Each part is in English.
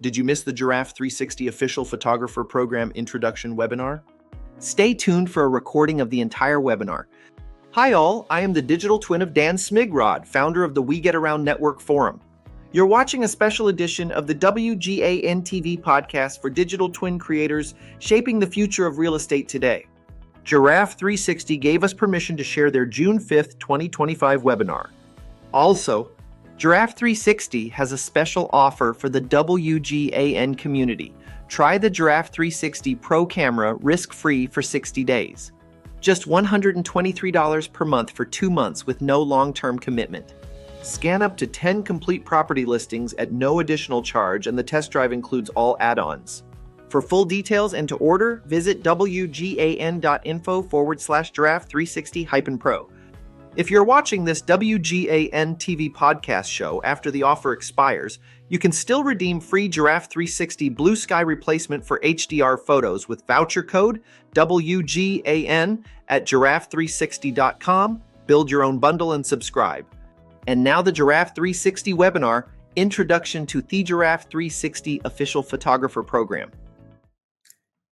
Did you miss the Giraffe360 Official Photographer Program Introduction webinar? Stay tuned for a recording of the entire webinar. Hi all, I am the digital twin of Dan Smigrod, founder of the We Get Around Network Forum. You're watching a special edition of the WGAN-TV Podcast for digital twin creators shaping the future of real estate today. Giraffe360 gave us permission to share their June 5th, 2025 webinar. Also, Giraffe360 has a special offer for the WGAN community. Try the Giraffe360 Pro Camera risk-free for 60 days. Just $123 per month for 2 months with no long-term commitment. Scan up to 10 complete property listings at no additional charge, and the test drive includes all add-ons. For full details and to order, visit wgan.info/giraffe360-pro. If you're watching this WGAN-TV podcast show after the offer expires, you can still redeem free Giraffe360 Blue Sky replacement for HDR photos with voucher code WGAN at giraffe360.com. Build your own bundle and subscribe. And now the Giraffe360 webinar, Introduction to the Giraffe360 Official Photographer Program.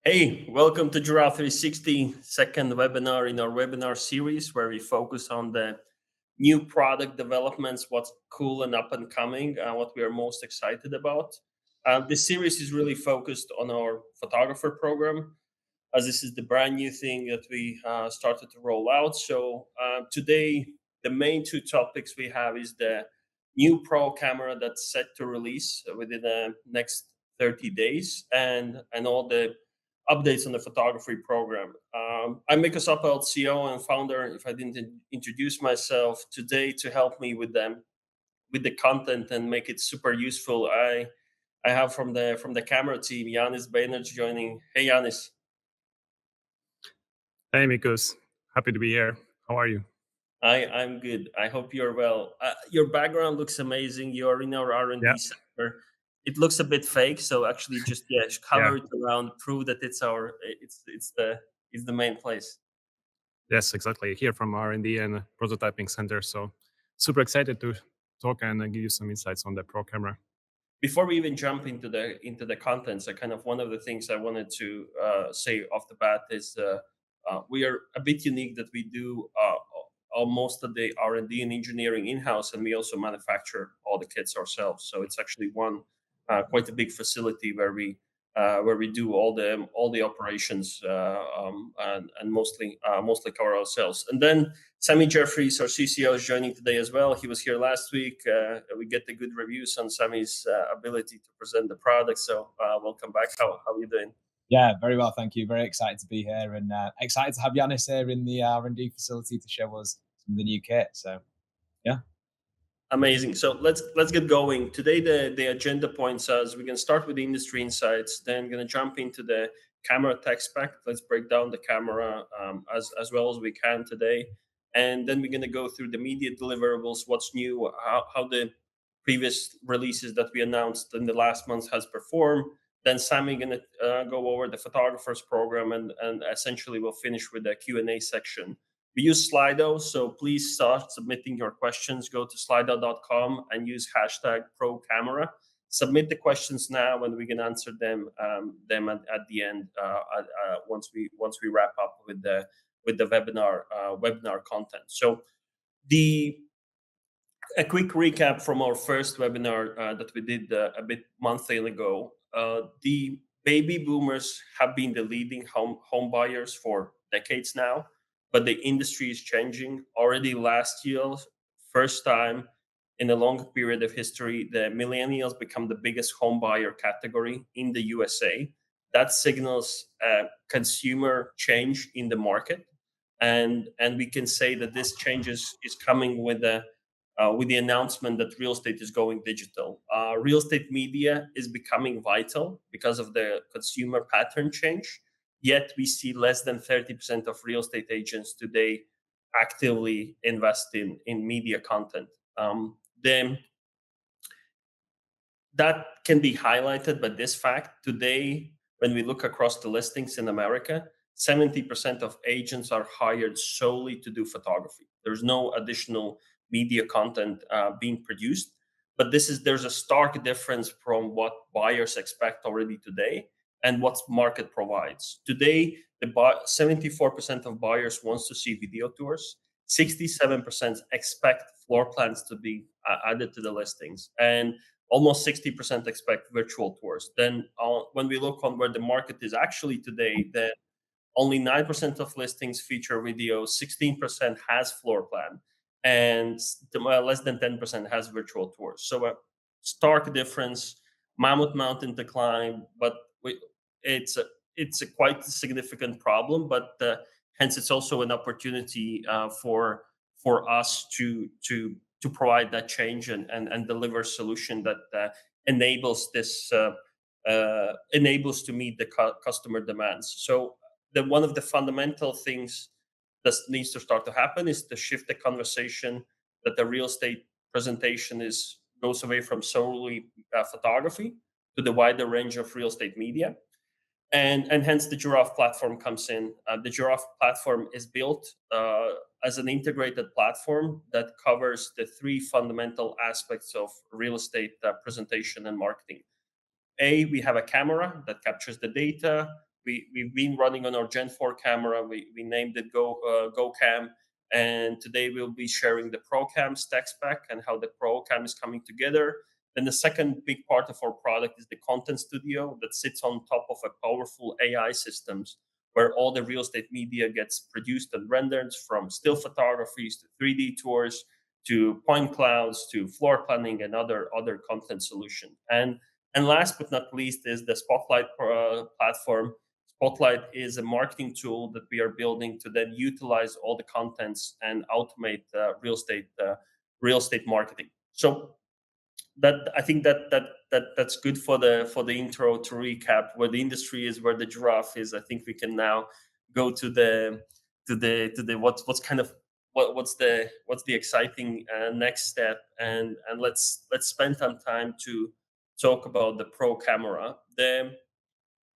Hey, welcome to Giraffe360 second webinar in our webinar series where we focus on the new product developments, what's cool and up and coming, what we are most excited about. This series is really focused on our photographer program, as this is the brand new thing that we started to roll out. So today, the main two topics we have is the new Pro camera that's set to release within the next 30 days and all the updates on the photography program. I'm Mikos Appelt, CEO and founder, if I didn't introduce myself today, to help me with the content and make it super useful. I have from the camera team, Yanis Bainert joining. Hey, Yanis. Hey, Mikos. Happy to be here. How are you? I'm good. I hope you're well. Your background looks amazing. You're in our R&D sector. It looks a bit fake, so actually just color it around, prove that it's the main place. Yes, exactly. Here from R&D and prototyping center. So super excited to talk and give you some insights on the Pro camera. Before we even jump into the contents, one of the things I wanted to say off the bat is we are a bit unique that we do most of the R&D and engineering in-house, and we also manufacture all the kits ourselves. So it's actually quite a big facility where we do all the operations and mostly cover ourselves. And then Sammy Jeffries, our CCO, is joining today as well. He was here last week. We get the good reviews on Sammy's ability to present the product. So welcome back. How are you doing? Yeah, very well, thank you. Very excited to be here, and excited to have Yanis here in the R&D facility to show us some of the new kit. So, yeah. Amazing. So let's get going. Today, the agenda points us. We're going to start with the industry insights, then going to jump into the camera tech spec. Let's break down the camera as well as we can today. And then we're going to go through the media deliverables, what's new, how the previous releases that we announced in the last month has performed. Then Sammy going to go over the photographers program, and essentially we'll finish with the Q&A section. We use Slido, so please start submitting your questions. Go to slido.com and use #ProCamera. Submit the questions now, and we can answer them at the end once we wrap up with the webinar content. So a quick recap from our first webinar that we did a month ago. The baby boomers have been the leading home buyers for decades now. But the industry is changing. Already last year, first time in a long period of history, the millennials become the biggest home buyer category in the USA. That signals consumer change in the market, and we can say that this change is coming with the announcement that real estate is going digital. Real estate media is becoming vital because of the consumer pattern change. Yet we see less than 30% of real estate agents today actively invest in media content. That can be highlighted by this fact. Today, when we look across the listings in America, 70% of agents are hired solely to do photography. There's no additional media content being produced. But there's a stark difference from what buyers expect already today and what market provides. Today, 74% of buyers wants to see video tours. 67% expect floor plans to be added to the listings, and almost 60% expect virtual tours. Then, when we look on where the market is actually today, then only 9% of listings feature video, 16% has floor plan, and less than 10% has virtual tours. So a stark difference, Mammoth Mountain decline, but it's a quite significant problem. But hence, it's also an opportunity for us to provide that change and deliver a solution that enables enables to meet the customer demands. So one of the fundamental things that needs to start to happen is to shift the conversation that the real estate presentation goes away from solely photography to the wider range of real estate media, and hence the Giraffe platform comes in. The Giraffe platform is built as an integrated platform that covers the three fundamental aspects of real estate presentation and marketing. We have a camera that captures the data. We've been running on our Gen 4 camera. We named it GoCam. And today we'll be sharing the ProCam tech spec and how the ProCam is coming together. Then the second big part of our product is the content studio that sits on top of a powerful AI systems where all the real estate media gets produced and rendered, from still photographies to 3D tours to point clouds to floor planning and other content solution. And last but not least is the Spotlight platform. Spotlight is a marketing tool that we are building to then utilize all the contents and automate real estate marketing. So that I think that's good for the intro. To recap where the industry is, where the Giraffe is, I think we can now go to the what's the exciting next step, and let's spend some time to talk about the Pro camera.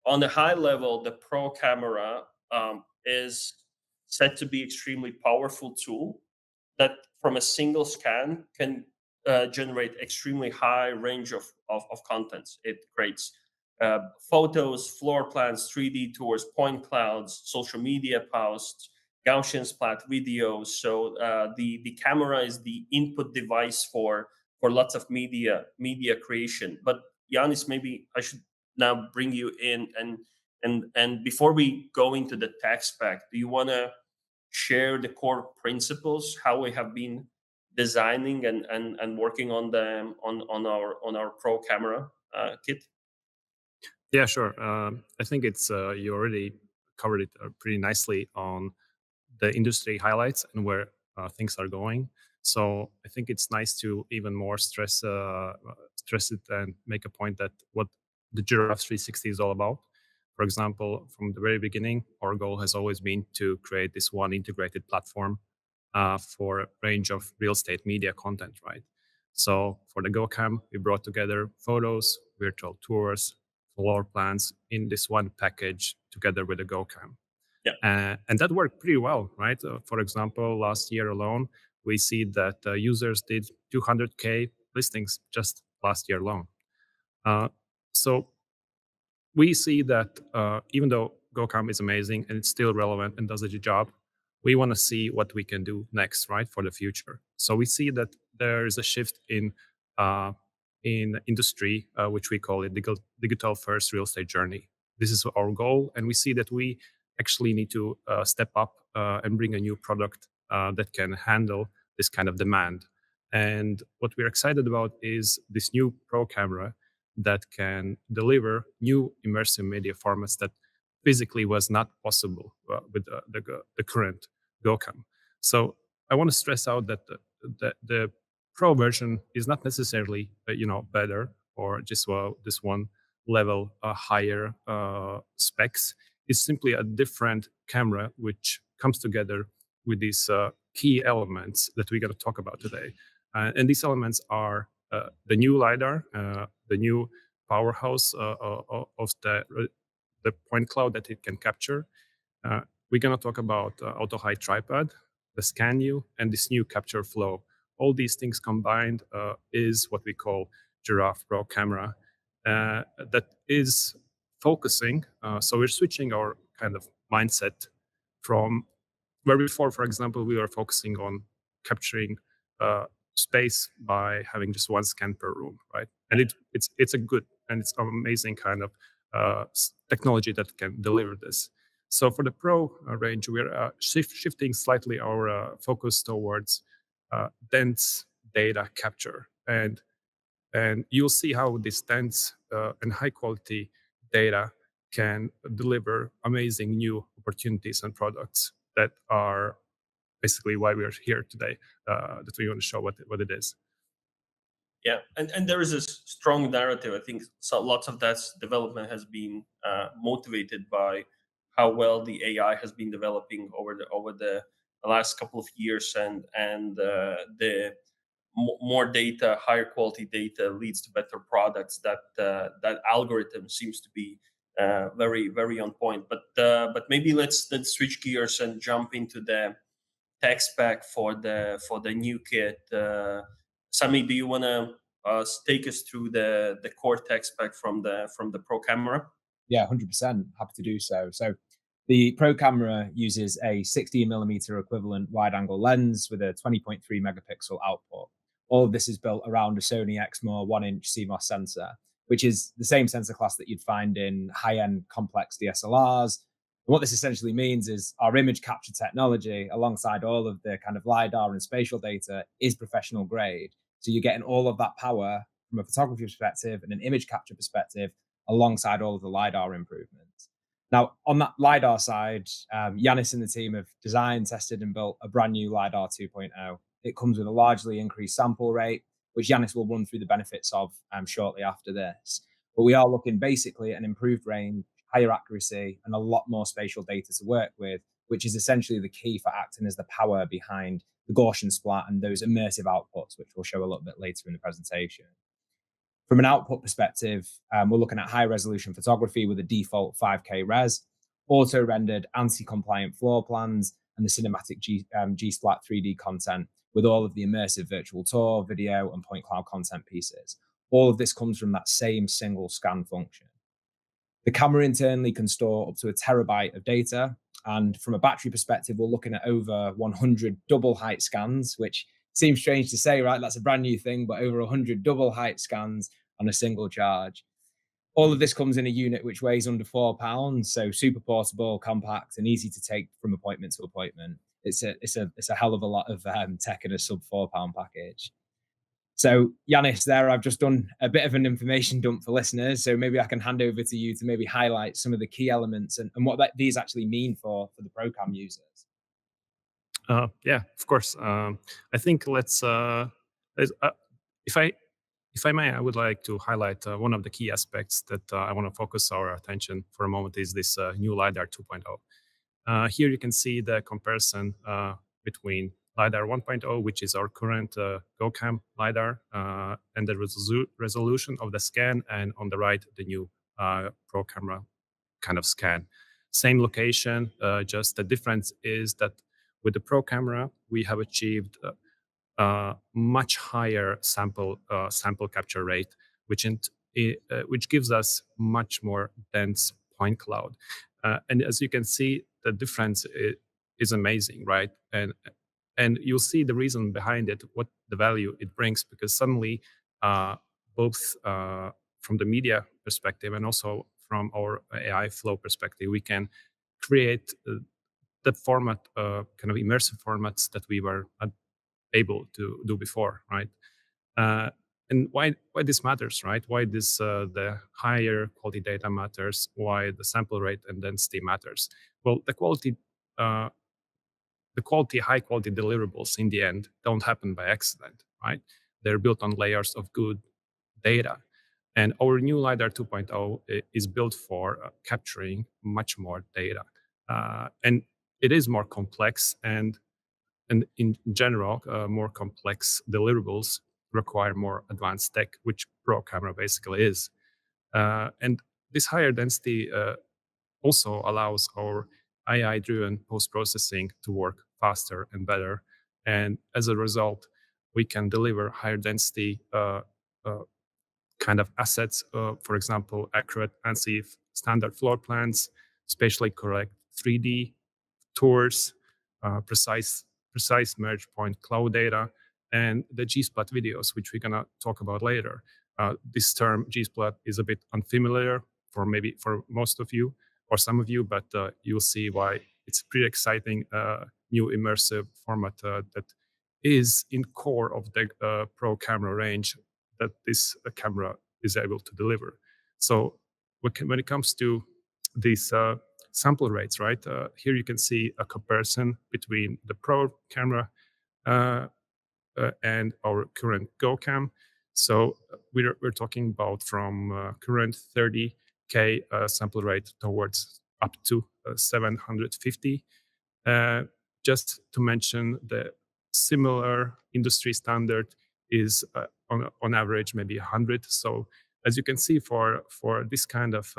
On the high level, the Pro camera is said to be extremely powerful tool that from a single scan can generate extremely high range of contents. It creates photos, floor plans, 3D tours, point clouds, social media posts, Gaussian splat videos. So the camera is the input device for lots of media creation. But Yanis, maybe I should now bring you in, and before we go into the tech spec, do you want to share the core principles, how we have been designing and working on them on our Pro camera kit? Yeah, sure. I think it's you already covered it pretty nicely on the industry highlights and where things are going. So I think it's nice to even more stress it and make a point that what the Giraffe360 is all about. For example, from the very beginning, our goal has always been to create this one integrated platform for a range of real estate media content, right? So for the GoCam, we brought together photos, virtual tours, floor plans in this one package together with the GoCam. Yeah. And that worked pretty well, right? For example, last year alone, we see that users did 200K listings just last year alone. So we see that even though GoCam is amazing and it's still relevant and does a good job, we want to see what we can do next, right, for the future. So we see that there is a shift in industry, which we call it digital first real estate journey. This is our goal, and we see that we actually need to step up and bring a new product that can handle this kind of demand. And what we're excited about is this new Pro camera that can deliver new immersive media formats that physically was not possible with the current GoCam. So I want to stress out that the Pro version is not necessarily better or just this one level higher specs. It's simply a different camera which comes together with these key elements that we're going to talk about today. And these elements are the new LiDAR, the new powerhouse of the point cloud that it can capture. We're going to talk about auto high tripod, the scan view, and this new capture flow all these things combined is what we call Giraffe PRO Camera that is focusing. So we're switching our kind of mindset from where before, for example, we were focusing on capturing space by having just one scan per room, right? And it's a good and it's an amazing kind of technology that can deliver this. So for the Pro range, we're shifting slightly our focus towards dense data capture, and you'll see how this dense and high quality data can deliver amazing new opportunities and products that are basically why we're here today, that we want to show what it is. Yeah, and there is a strong narrative. I think so lots of that development has been motivated by how well the AI has been developing over the last couple of years, and the more data, higher quality data leads to better products. That algorithm seems to be very on point. But maybe let's switch gears and jump into the tech spec for the new kit. Sami, do you want to take us through the core tech spec from the Pro camera? Yeah, 100%. Happy to do so. So the Pro camera uses a 16mm equivalent wide-angle lens with a 20.3 megapixel output. All of this is built around a Sony Exmor 1-inch CMOS sensor, which is the same sensor class that you'd find in high-end complex DSLRs. And what this essentially means is our image capture technology, alongside all of the kind of LiDAR and spatial data, is professional grade. So you're getting all of that power from a photography perspective and an image capture perspective, alongside all of the LiDAR improvements. Now, on that LiDAR side, Yanis and the team have designed, tested, and built a brand new LiDAR 2.0. It comes with a largely increased sample rate, which Yanis will run through the benefits of shortly after this. But we are looking basically at an improved range, higher accuracy, and a lot more spatial data to work with, which is essentially the key for acting as the power behind the Gaussian splat and those immersive outputs, which we'll show a little bit later in the presentation. From an output perspective, we're looking at high resolution photography with a default 5K res, auto rendered ANSI compliant floor plans, and the cinematic G-Splat 3D content with all of the immersive virtual tour, video, and point cloud content pieces. All of this comes from that same single scan function. The camera internally can store up to 1 terabyte of data. And from a battery perspective, we're looking at over 100 double height scans, which seems strange to say, right? That's a brand new thing, but over 100 double height scans on a single charge. All of this comes in a unit which weighs under 4 pounds, so super portable, compact, and easy to take from appointment to appointment. It's a hell of a lot of tech in a sub 4 pound package. So Yanis, there I've just done a bit of an information dump for listeners. So maybe I can hand over to you to maybe highlight some of the key elements and what these actually mean for the ProCam users. Yeah, of course. I think if I may, I would like to highlight one of the key aspects that I want to focus our attention for a moment is this new LiDAR 2.0. Here you can see the comparison between LiDAR 1.0, which is our current GoCam LiDAR, and the resolution of the scan, and on the right, the new Pro camera kind of scan. Same location, just the difference is that with the Pro camera, we have achieved much higher sample capture rate, which gives us much more dense point cloud. And as you can see, the difference is amazing, right? And you'll see the reason behind it, what the value it brings, because suddenly, both from the media perspective and also from our AI flow perspective, we can create the format, kind of immersive formats that we were not able to do before, right? And why this matters, right? Why this the higher quality data matters? Why the sample rate and density matters? Well, the high quality deliverables in the end don't happen by accident, right? They're built on layers of good data. And our new LiDAR 2.0 is built for capturing much more data. And it is more complex, and in general, more complex deliverables require more advanced tech, which Pro camera basically is. And this higher density also allows our AI-driven post-processing to work faster and better. And as a result, we can deliver higher density kind of assets, for example, accurate ANSI standard floor plans, spatially correct 3D tours, precise merge point cloud data, and the G-Splat videos, which we're gonna talk about later. This term G-Splat is a bit unfamiliar for most of you or some of you, but you'll see why it's pretty exciting new immersive format that is in core of the Pro camera range that this camera is able to deliver. So when it comes to these sample rates, right? Here you can see a comparison between the Pro camera and our current GoCam. So we're talking about from current 30K sample rate towards up to 750. Just to mention, the similar industry standard is on average maybe 100. So as you can see, for this kind of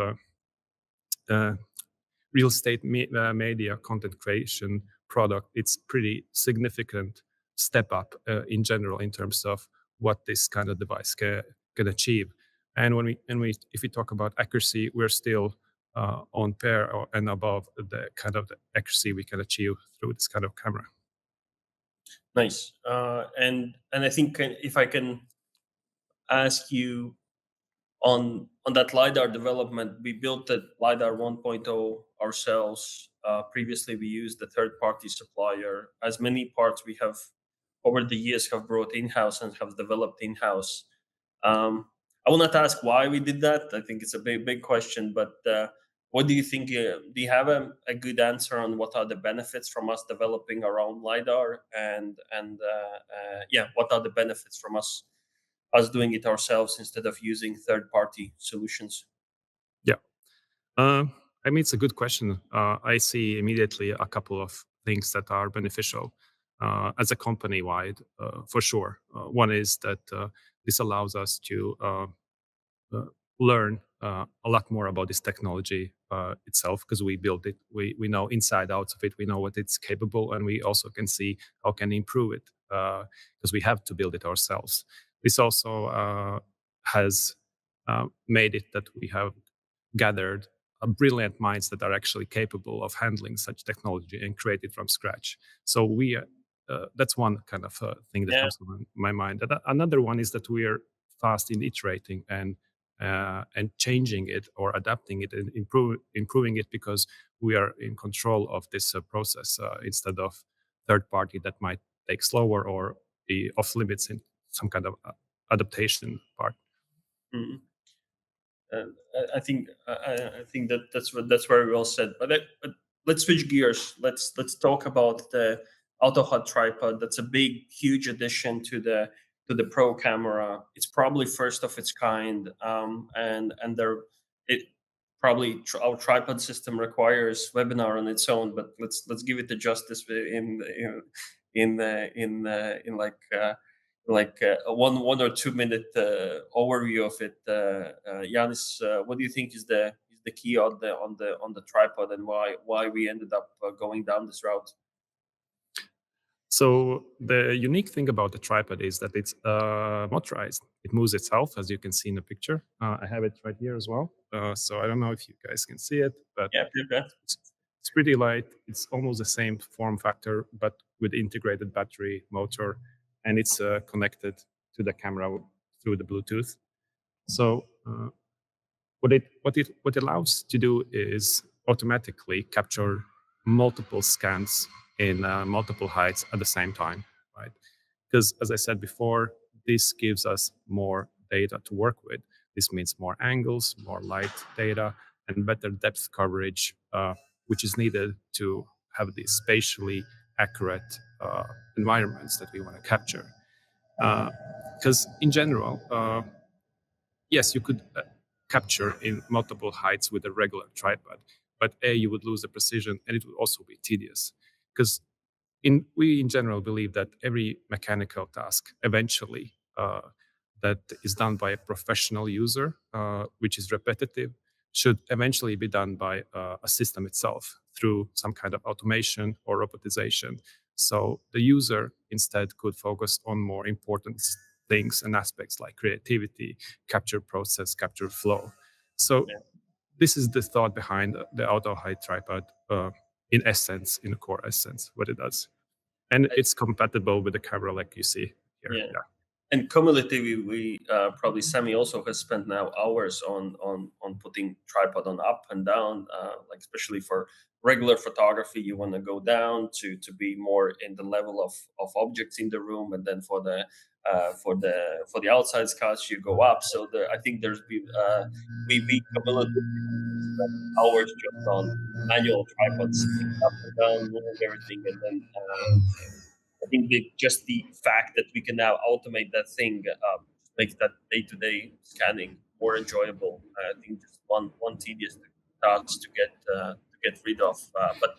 real estate media content creation product, it's pretty significant step up in general in terms of what this kind of device can achieve. And if we talk about accuracy, we're still on par and above the kind of the accuracy we can achieve through this kind of camera. Nice. And I think if I can ask you on that LiDAR development, we built the LiDAR 1.0 ourselves. Previously, we used a third-party supplier. As many parts we have over the years have brought in-house and have developed in-house. I will not ask why we did that. I think it's a big question, but what do you think? Do you have a good answer on what are the benefits from us developing our own LiDAR, and what are the benefits from us doing it ourselves instead of using third-party solutions? Yeah, I mean, it's a good question. I see immediately a couple of things that are beneficial as a company-wide, for sure. One is that this allows us to learn a lot more about this technology itself, because we built it. We know inside out of it. We know what it's capable, and we also can see how can improve it, because we have to build it ourselves. This also has made it that we have gathered brilliant minds that are actually capable of handling such technology and create it from scratch. So that's one kind of thing that comes to my mind. Another one is that we are fast in iterating and changing it or adapting it and improving it, because we are in control of this process instead of third party that might take slower or be off limits in some kind of adaptation part. Mm-hmm. I think that's very well said. But let's switch gears. Let's talk about the auto HUD tripod. That's a huge addition to the Pro camera. It's probably first of its kind, and our tripod system requires webinar on its own. But let's give it the justice in a 1 or 2 minute overview of it. Yanis, what do you think is the key on the tripod, and why we ended up going down this route? So the unique thing about the tripod is that it's motorized. It moves itself, as you can see in the picture. I have it right here as well. So I don't know if you guys can see it, but it's pretty light. It's almost the same form factor, but with integrated battery, motor, and it's connected to the camera through the Bluetooth. So what it allows to do is automatically capture multiple scans in multiple heights at the same time, right? Because as I said before, this gives us more data to work with. This means more angles, more light data, and better depth coverage, which is needed to have these spatially accurate environments that we want to capture. Because in general, yes, you could capture in multiple heights with a regular tripod, but you would lose the precision, and it would also be tedious. Because we in general believe that every mechanical task eventually that is done by a professional user, which is repetitive, should eventually be done by a system itself through some kind of automation or robotization. So the user instead could focus on more important things and aspects like creativity, capture process, capture flow. So this is the thought behind the auto height tripod, in essence, in the core essence, what it does. And it's compatible with the camera like you see here. Yeah. And cumulatively, we probably Sammy also has spent now hours on putting tripod on up and down, like especially for regular photography, you want to go down to be more in the level of objects in the room, and then for the outside shots you go up. So I think there's been we cumulatively spent hours just on manual tripods, up and down, moving everything, and then. I think just the fact that we can now automate that thing makes that day-to-day scanning more enjoyable. I think just one tedious task to get rid of. But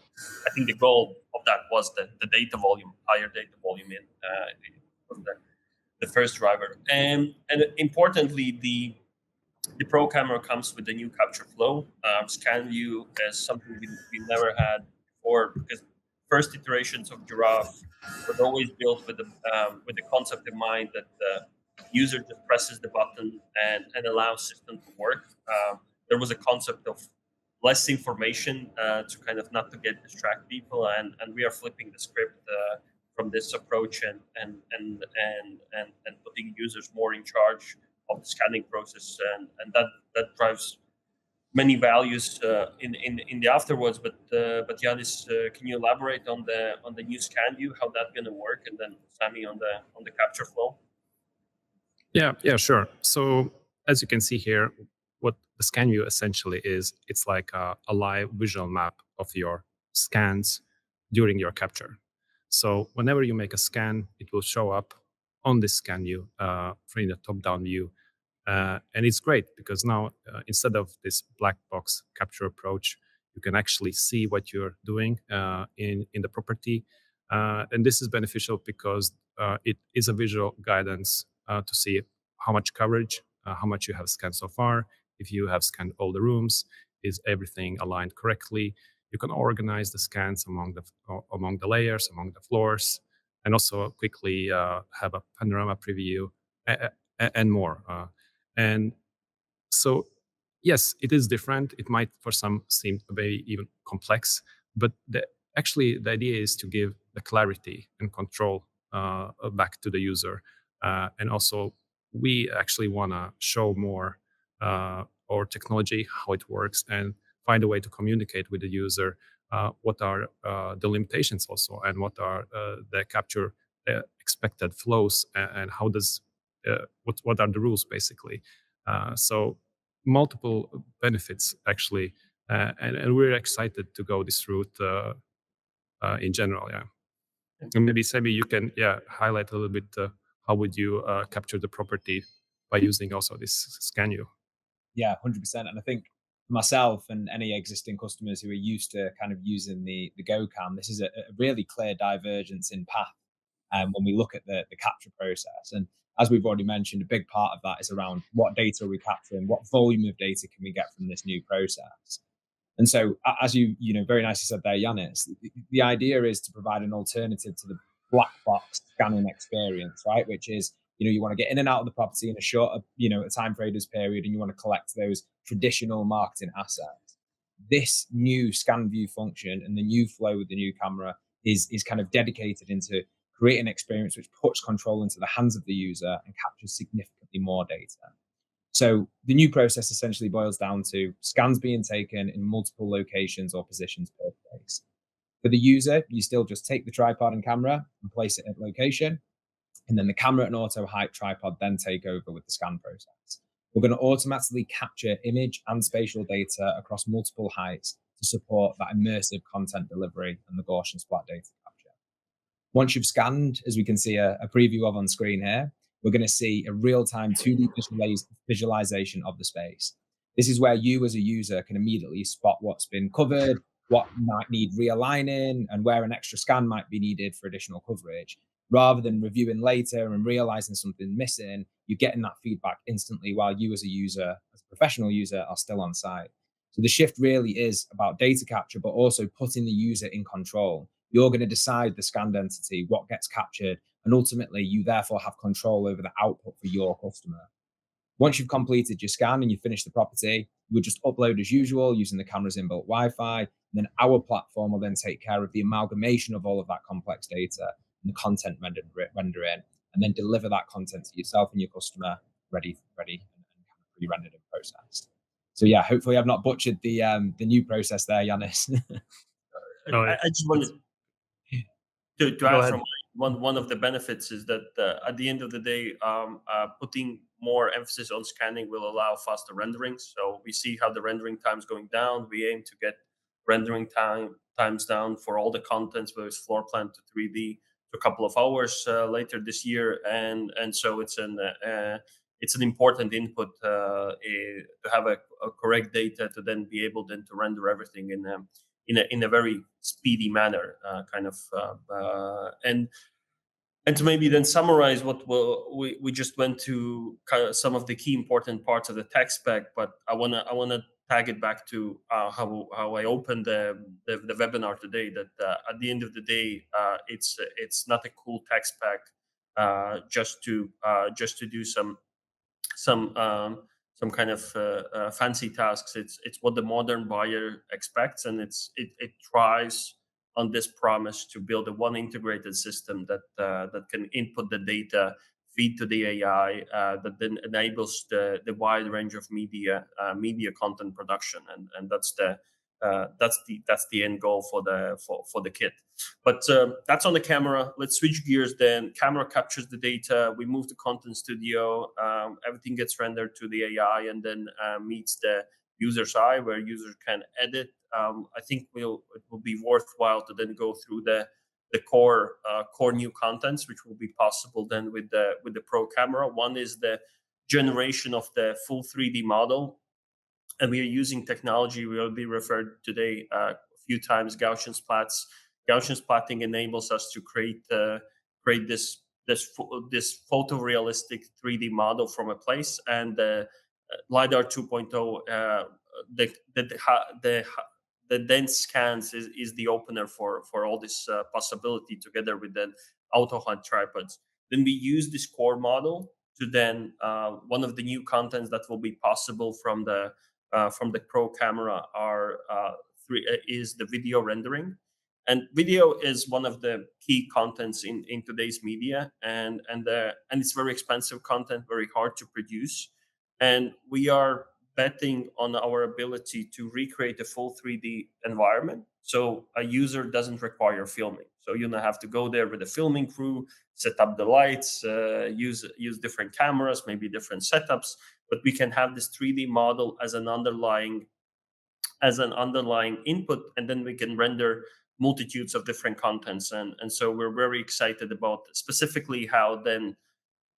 I think the goal of that was the data volume, higher data volume it was the first driver. And importantly, the Pro camera comes with the new capture flow. Scan view is something we never had before, because first iterations of Giraffe was always built with the concept in mind that the user just presses the button and allows system to work. There was a concept of less information to kind of not to get distract people, and we are flipping the script from this approach and putting users more in charge of the scanning process, and that drives many values in the afterwards. But Yanis, can you elaborate on the new scan view, how that's going to work, and then Sammy on the capture flow? Yeah, sure. So as you can see here, what the scan view essentially is, it's like a live visual map of your scans during your capture. So whenever you make a scan, it will show up on this scan view from the top-down view. And it's great because now instead of this black box capture approach, you can actually see what you're doing in the property. And this is beneficial because it is a visual guidance to see how much coverage, how much you have scanned so far, if you have scanned all the rooms, is everything aligned correctly. You can organize the scans among the layers, among the floors, and also quickly have a panorama preview and more. And so, yes, it is different. It might, for some, seem very even complex, but actually the idea is to give the clarity and control back to the user. And also, we actually want to show more our technology, how it works, and find a way to communicate with the user what are the limitations also, and what are the capture expected flows, and how does what are the rules basically. So multiple benefits actually, and we're excited to go this route in general. Yeah, and maybe Semi, you can highlight a little bit how would you capture the property by using also this scan view. Yeah, 100%. And I think myself and any existing customers who are used to kind of using the GoCam, this is a really clear divergence in path when we look at the capture process. And as we've already mentioned, a big part of that is around what data are we capturing, what volume of data can we get from this new process. And so, as you very nicely said there, Yanis, the idea is to provide an alternative to the black box scanning experience, right? Which is, you want to get in and out of the property in a short, a time traders period, and you want to collect those traditional marketing assets. This new scan view function and the new flow with the new camera is kind of dedicated into creating an experience which puts control into the hands of the user and captures significantly more data. So the new process essentially boils down to scans being taken in multiple locations or positions per place. For the user, you still just take the tripod and camera and place it at location, and then the camera and auto height tripod then take over with the scan process. We're going to automatically capture image and spatial data across multiple heights to support that immersive content delivery and the Gaussian splat data capture. Once you've scanned, as we can see a preview of on screen here, we're going to see a real-time 2D visualization of the space. This is where you as a user can immediately spot what's been covered, what might need realigning, and where an extra scan might be needed for additional coverage. Rather than reviewing later and realizing something missing, you're getting that feedback instantly while you as a user, as a professional user, are still on site. So the shift really is about data capture, but also putting the user in control, You're going to decide the scanned entity, what gets captured, and ultimately you therefore have control over the output for your customer. Once you've completed your scan and you finish the property, you'll just upload as usual using the camera's inbuilt Wi-Fi. And then our platform will then take care of the amalgamation of all of that complex data and the content rendering, and then deliver that content to yourself and your customer ready and pre-rendered and processed. So yeah, hopefully I've not butchered the new process there, Yanis. I just wanted to Go add ahead. from one of the benefits is that at the end of the day, putting more emphasis on scanning will allow faster rendering. So we see how the rendering time is going down. We aim to get rendering times down for all the contents, whether it's floor plan to 3D, to a couple of hours later this year, and so it's an important input to have a correct data to then be able then to render everything in a very speedy manner, and to maybe then summarize what we just went to kind of some of the key important parts of the tech spec, but I wanna tag it back to how I opened the webinar today. That at the end of the day, it's not a cool tech spec just to do some kind of fancy tasks. It's what the modern buyer expects, and it thrives on this promise to build a one integrated system that can input the data, feed to the AI, that then enables the wide range of media content production, and that's the end goal for the kit. But that's on the camera. Let's switch gears then. Camera captures the data. We move to Content Studio. Everything gets rendered to the AI and then meets the user's eye, where users can edit. I think it will be worthwhile to then go through the core new contents, which will be possible then with the Pro camera. One is the generation of the full 3D model, and we are using technology. We will be referred today a few times, Gaussian splats. Gaussian splatting enables us to create this photorealistic 3D model from a place, and LiDAR 2.0. The dense scans is the opener for all this possibility, together with the auto HUD tripods. Then we use this core model to then one of the new contents that will be possible from the Pro camera is the video rendering. And video is one of the key contents in today's media, and it's very expensive content, very hard to produce. And we are betting on our ability to recreate a full 3D environment, so a user doesn't require filming. So you don't have to go there with a filming crew, set up the lights, use different cameras, maybe different setups, but we can have this 3D model as an underlying input, and then we can render multitudes of different contents. And so we're very excited about specifically how then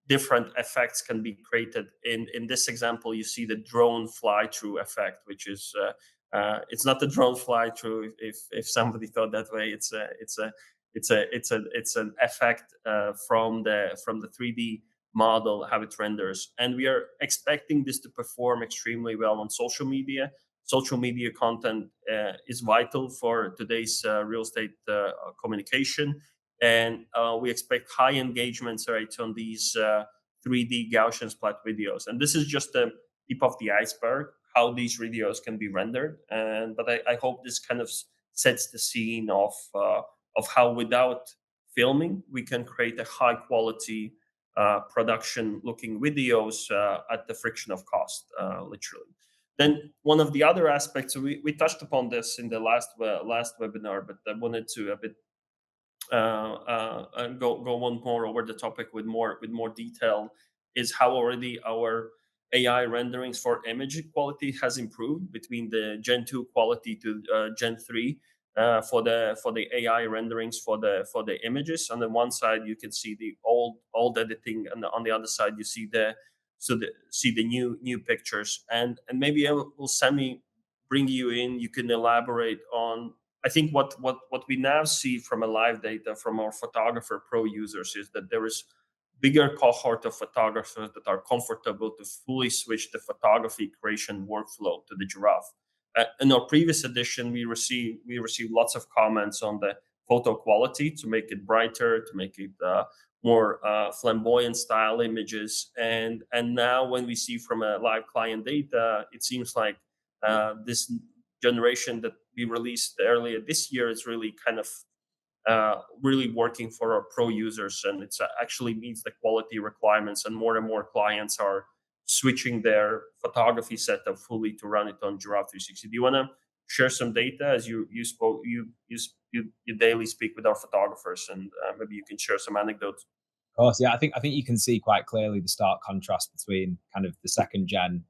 different effects can be created. In this example, you see the drone fly-through effect, which is it's not the drone fly-through. If somebody thought that way, it's an effect from the 3D model, how it renders. And we are expecting this to perform extremely well on social media. Social media content is vital for today's real estate communication. And we expect high engagement rates on these 3D Gaussian splat videos. And this is just the tip of the iceberg, how these videos can be rendered. But I hope this kind of sets the scene of how, without filming, we can create a high quality production looking videos at the friction of cost, literally. Then one of the other aspects, we touched upon this in the last webinar, but I wanted to a bit go one more over the topic with more detail, is how already our AI renderings for image quality has improved between the Gen 2 quality to Gen 3 for the AI renderings for the images. On the one side, you can see the old editing, and on the other side, you see the new pictures. And maybe I will bring you in. You can elaborate on. I think what we now see from a live data from our Photographer Pro users is that there is bigger cohort of photographers that are comfortable to fully switch the photography creation workflow to the Giraffe. In our previous edition, we received lots of comments on the photo quality, to make it brighter, to make it more flamboyant style images. And now when we see from a live client data, it seems like this generation that we released earlier this year is really kind of really working for our pro users, and it's actually meets the quality requirements, and more clients are switching their photography setup fully to run it on Giraffe 360. Do you want to share some data as you daily speak with our photographers, and maybe you can share some anecdotes? Of course, yeah. I think you can see quite clearly the stark contrast between kind of the second gen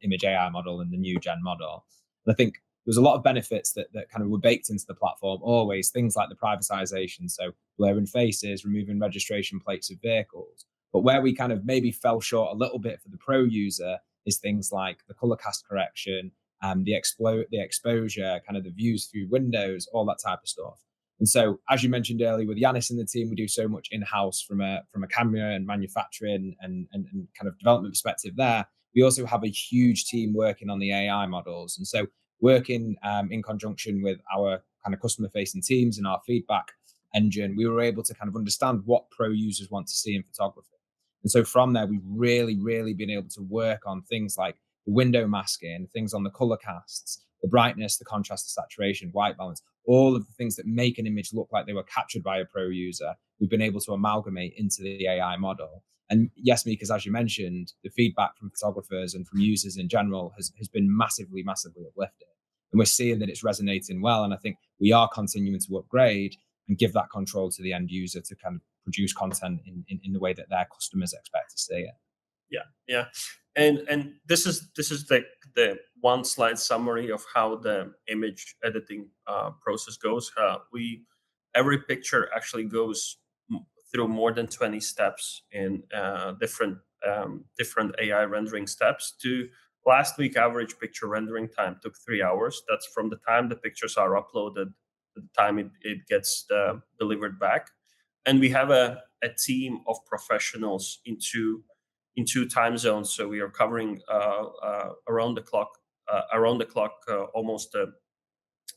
image AI model and the new gen model. And I think there's a lot of benefits that kind of were baked into the platform always, things like the privatization, so blurring faces, removing registration plates of vehicles. But where we kind of maybe fell short a little bit for the pro user is things like the color cast correction, the exposure, kind of the views through windows, all that type of stuff. And so, as you mentioned earlier, with Yanis in the team, we do so much in-house from a camera and manufacturing and kind of development perspective there. We also have a huge team working on the AI models. And so working in conjunction with our kind of customer-facing teams and our feedback engine, we were able to kind of understand what pro users want to see in photography. And so from there, we've really been able to work on things like the window masking, things on the color casts, the brightness, the contrast, the saturation, white balance, all of the things that make an image look like they were captured by a pro user, we've been able to amalgamate into the AI model. And yes, because as you mentioned, the feedback from photographers and from users in general has been massively uplifting. And we're seeing that it's resonating well. And I think we are continuing to upgrade and give that control to the end user to kind of produce content in the way that their customers expect to see it. Yeah. And this is the one slide summary of how the image editing process goes. Every picture actually goes through more than 20 steps in different AI rendering steps. To last week, average picture rendering time took 3 hours. That's from the time the pictures are uploaded to the time it gets delivered back. And we have a team of professionals in two time zones, so we are covering around the clock almost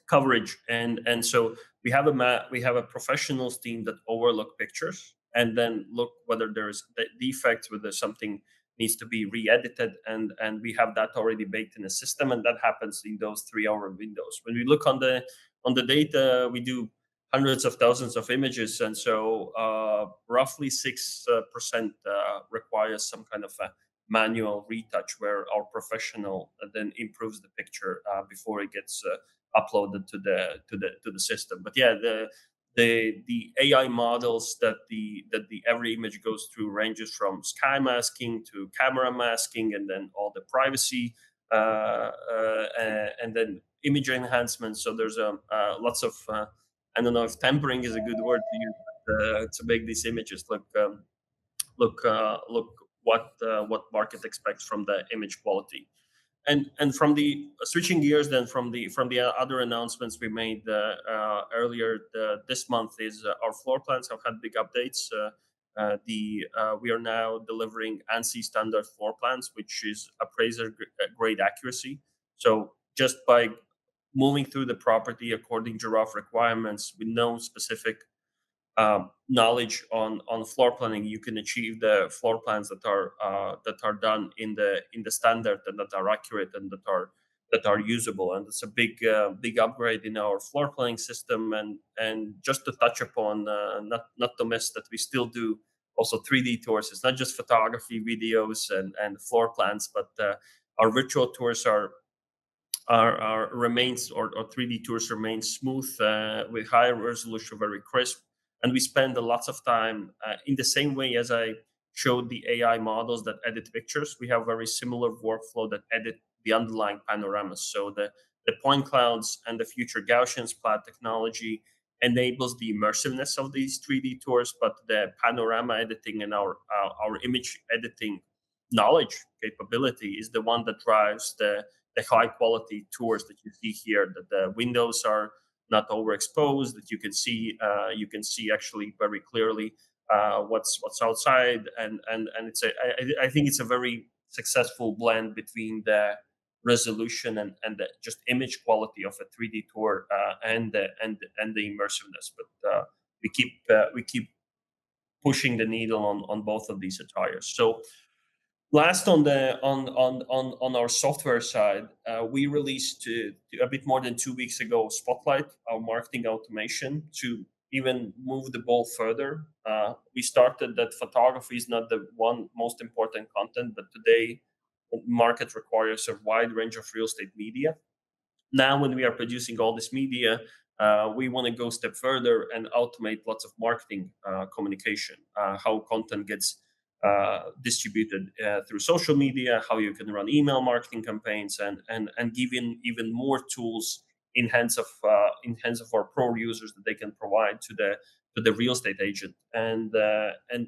coverage, and so we have a professionals team that overlook pictures and then look whether there's defects, whether something needs to be re-edited, and we have that already baked in the system, and that happens in those 3 hour windows. When we look on the data, we do hundreds of thousands of images, and so roughly 6% requires some kind of a manual retouch, where our professional then improves the picture before it gets uploaded to the system. But yeah, the AI models that the every image goes through ranges from sky masking to camera masking, and then all the privacy and then image enhancement. So there's lots of I don't know if tampering is a good word to use, but, to make these images look what market expects from the image quality. And from the switching gears, then from the other announcements we made earlier this month is our floor plans have had big updates. We are now delivering ANSI standard floor plans, which is appraiser grade accuracy. So just by moving through the property according to Giraffe requirements with no specific knowledge on floor planning, you can achieve the floor plans that are done in the standard, and that are accurate, and that are usable. And it's a big upgrade in our floor planning system. And just to touch upon, not to miss that we still do also 3D tours. It's not just photography, videos, and floor plans, but our virtual tours remains, or 3D tours remain smooth with high resolution, very crisp. And we spend lots of time in the same way as I showed the AI models that edit pictures. We have very similar workflow that edit the underlying panoramas. So the point clouds and the future Gaussian splat technology enables the immersiveness of these 3D tours, but the panorama editing and our image editing knowledge capability is the one that drives the high quality tours that you see here, that the windows are not overexposed, that you can see actually very clearly what's outside, and it's I think it's a very successful blend between the resolution and the just image quality of a 3D tour and the immersiveness. But we keep pushing the needle on both of these attires. So last on our software side, we released a bit more than 2 weeks ago Spotlight, our marketing automation, to even move the ball further. We started that photography is not the one most important content, but today the market requires a wide range of real estate media. Now, when we are producing all this media, we want to go a step further and automate lots of marketing communication, how content gets distributed through social media, how you can run email marketing campaigns, and give even more tools in hands of our pro users that they can provide to the real estate agent. And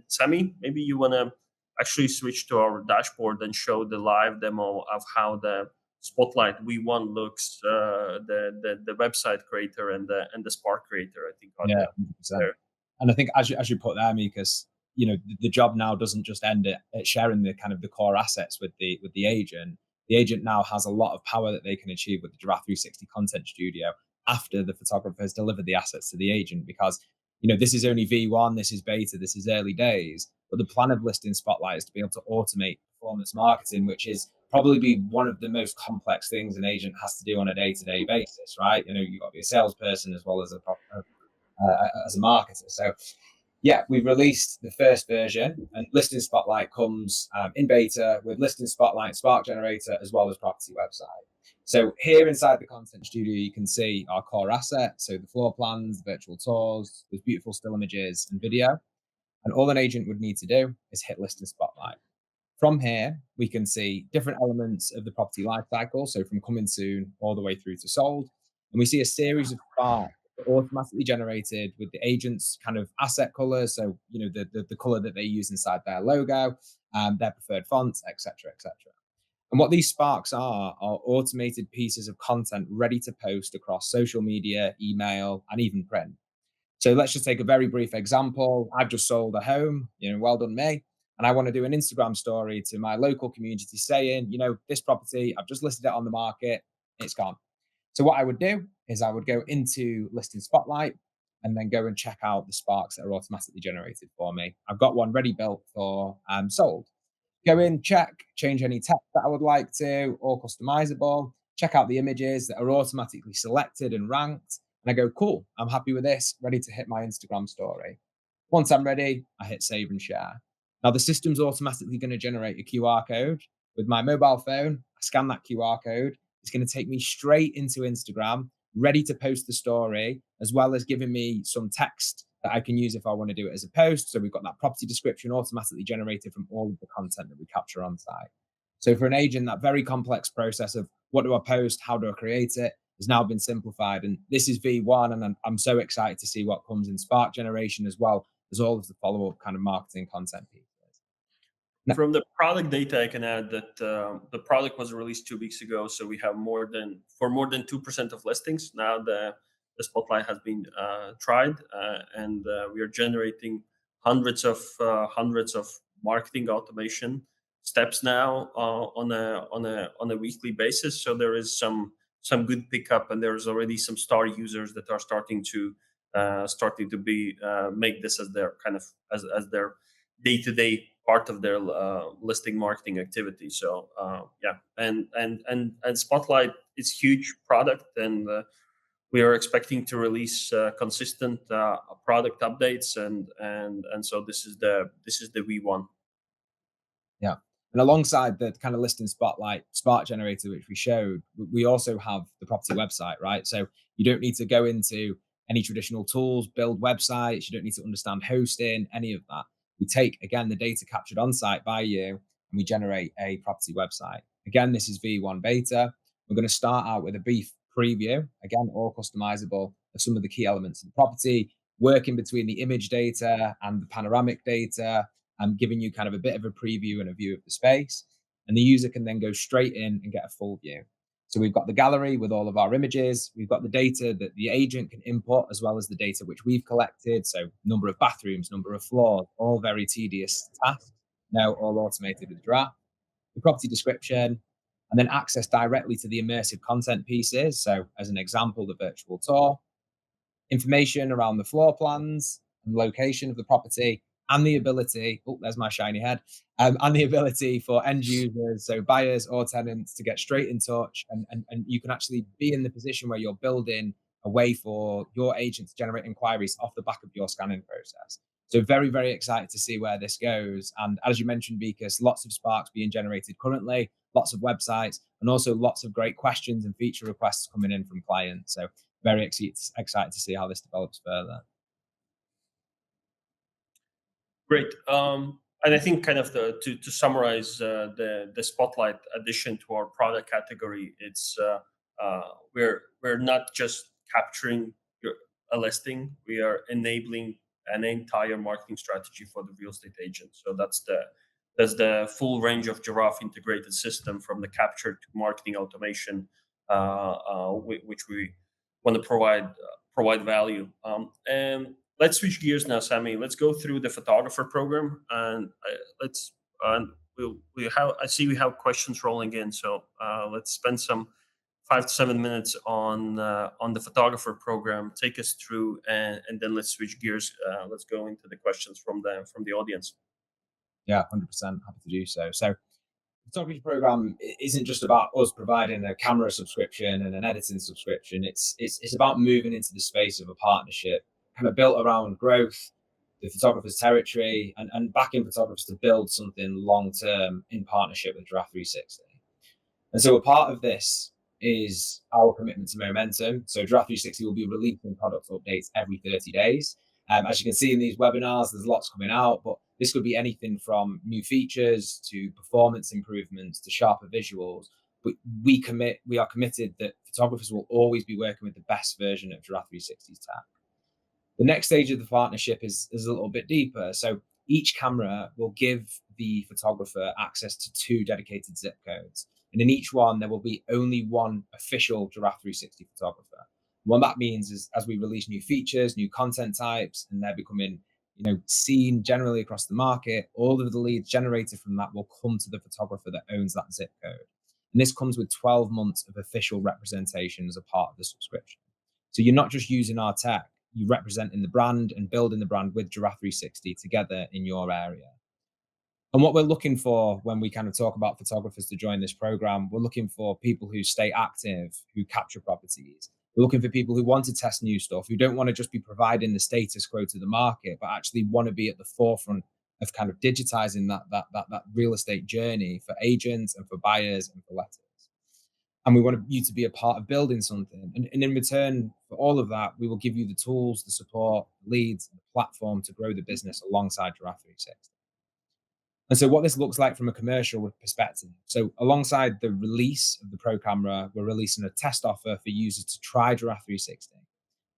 Sami, maybe you want to actually switch to our dashboard and show the live demo of how the Spotlight V1 looks, the website creator and the Spark creator. I think are 100%. There. And I think as you put there, Mikas, the job now doesn't just end at sharing the kind of the core assets with the agent. The agent now has a lot of power that they can achieve with the Giraffe360 Content Studio after the photographer has delivered the assets to the agent, because this is only V1, this is beta, this is early days. But the plan of Listing Spotlight is to be able to automate performance marketing, which is probably be one of the most complex things an agent has to do on a day-to-day basis, right? You've got to be a salesperson as well as a marketer. So yeah, we've released the first version, and Listing Spotlight comes in beta with Listing Spotlight, Spark Generator, as well as Property Website. So here inside the Content Studio, you can see our core assets, so the floor plans, virtual tours, there's beautiful still images and video. And all an agent would need to do is hit Listing Spotlight. From here, we can see different elements of the property lifecycle, so from coming soon all the way through to sold. And we see a series of sparks automatically generated with the agent's kind of asset colors, so the color that they use inside their logo, their preferred fonts, etc., etc. And what these sparks are automated pieces of content ready to post across social media, email, and even print. So let's just take a very brief example. I've just sold a home, well done me. And I want to do an Instagram story to my local community saying, this property, I've just listed it on the market, it's gone. So what I would do is I would go into Listing Spotlight and then go and check out the sparks that are automatically generated for me. I've got one ready built for sold. Go in, check, change any text that I would like to, all customizable, check out the images that are automatically selected and ranked. And I go, cool, I'm happy with this, ready to hit my Instagram story. Once I'm ready, I hit save and share. Now the system's automatically going to generate a QR code. With my mobile phone, I scan that QR code. It's going to take me straight into Instagram, ready to post the story, as well as giving me some text that I can use if I want to do it as a post. So we've got that property description automatically generated from all of the content that we capture on site. So for an agent, that very complex process of what do I post, how do I create it, has now been simplified. And this is V1, and I'm so excited to see what comes in Spark Generation as well as all of the follow-up kind of marketing content pieces. From the product data, I can add that the product was released 2 weeks ago, so we have more than 2% of listings now. The Spotlight has been tried, and we are generating hundreds of marketing automation steps now on a weekly basis. So there is some good pickup, and there's already some star users that are starting to be make this as their kind of as their day-to-day part of their listing marketing activity. So yeah, and Spotlight is huge product, and we are expecting to release consistent product updates, and so this is the V1. Yeah. And alongside the kind of Listing Spotlight Spark Generator, which we showed, we also have the property website, right? So you don't need to go into any traditional tools, build websites. You don't need to understand hosting, any of that. We take, again, the data captured on site by you, and we generate a property website. Again, this is V1 beta. We're going to start out with a brief preview, again, all customizable, of some of the key elements of the property, working between the image data and the panoramic data, and giving you kind of a bit of a preview and a view of the space. And the user can then go straight in and get a full view. So we've got the gallery with all of our images. We've got the data that the agent can input, as well as the data which we've collected. So number of bathrooms, number of floors, all very tedious tasks, now all automated with Giraffe. The property description, and then access directly to the immersive content pieces. So as an example, the virtual tour, information around the floor plans and location of the property, and the ability, oh, there's my shiny head, and the ability for end users, so buyers or tenants, to get straight in touch. And you can actually be in the position where you're building a way for your agent to generate inquiries off the back of your scanning process. So very, very excited to see where this goes. And as you mentioned, Vikas, lots of sparks being generated currently, lots of websites, and also lots of great questions and feature requests coming in from clients. So very excited to see how this develops further. Great. And I think kind of to summarize the spotlight addition to our product category, it's we're not just capturing a listing, we are enabling an entire marketing strategy for the real estate agent. So that's the full range of Giraffe integrated system, from the capture to marketing automation, which we want to provide value. And let's switch gears now, Sammy. Let's go through the photographer program, and I see we have questions rolling in. So let's spend some 5 to 7 minutes on the photographer program. Take us through, and then let's switch gears. Let's go into the questions from the audience. Yeah, 100% happy to do so. So the photography program isn't just about us providing a camera subscription and an editing subscription. It's about moving into the space of a partnership, kind of built around growth, the photographer's territory, and backing photographers to build something long-term in partnership with Giraffe360. And so a part of this is our commitment to momentum. So Giraffe360 will be releasing product updates every 30 days. As you can see in these webinars, there's lots coming out, but this could be anything from new features to performance improvements to sharper visuals. But we are committed that photographers will always be working with the best version of Giraffe360's tech. The next stage of the partnership is a little bit deeper. So each camera will give the photographer access to 2 dedicated zip codes. And in each one, there will be only one official Giraffe360 photographer. What that means is, as we release new features, new content types, and they're becoming seen generally across the market, all of the leads generated from that will come to the photographer that owns that zip code. And this comes with 12 months of official representation as a part of the subscription. So you're not just using our tech, you're representing the brand and building the brand with Giraffe360 together in your area. And what we're looking for when we kind of talk about photographers to join this program, we're looking for people who stay active, who capture properties. We're looking for people who want to test new stuff, who don't want to just be providing the status quo to the market, but actually want to be at the forefront of kind of digitizing that real estate journey for agents and for buyers and for letters. And we want you to be a part of building something. And in return for all of that, we will give you the tools, the support, the leads, and the platform to grow the business alongside Giraffe360. And so what this looks like from a commercial perspective. So alongside the release of the Pro Camera, we're releasing a test offer for users to try Giraffe360. And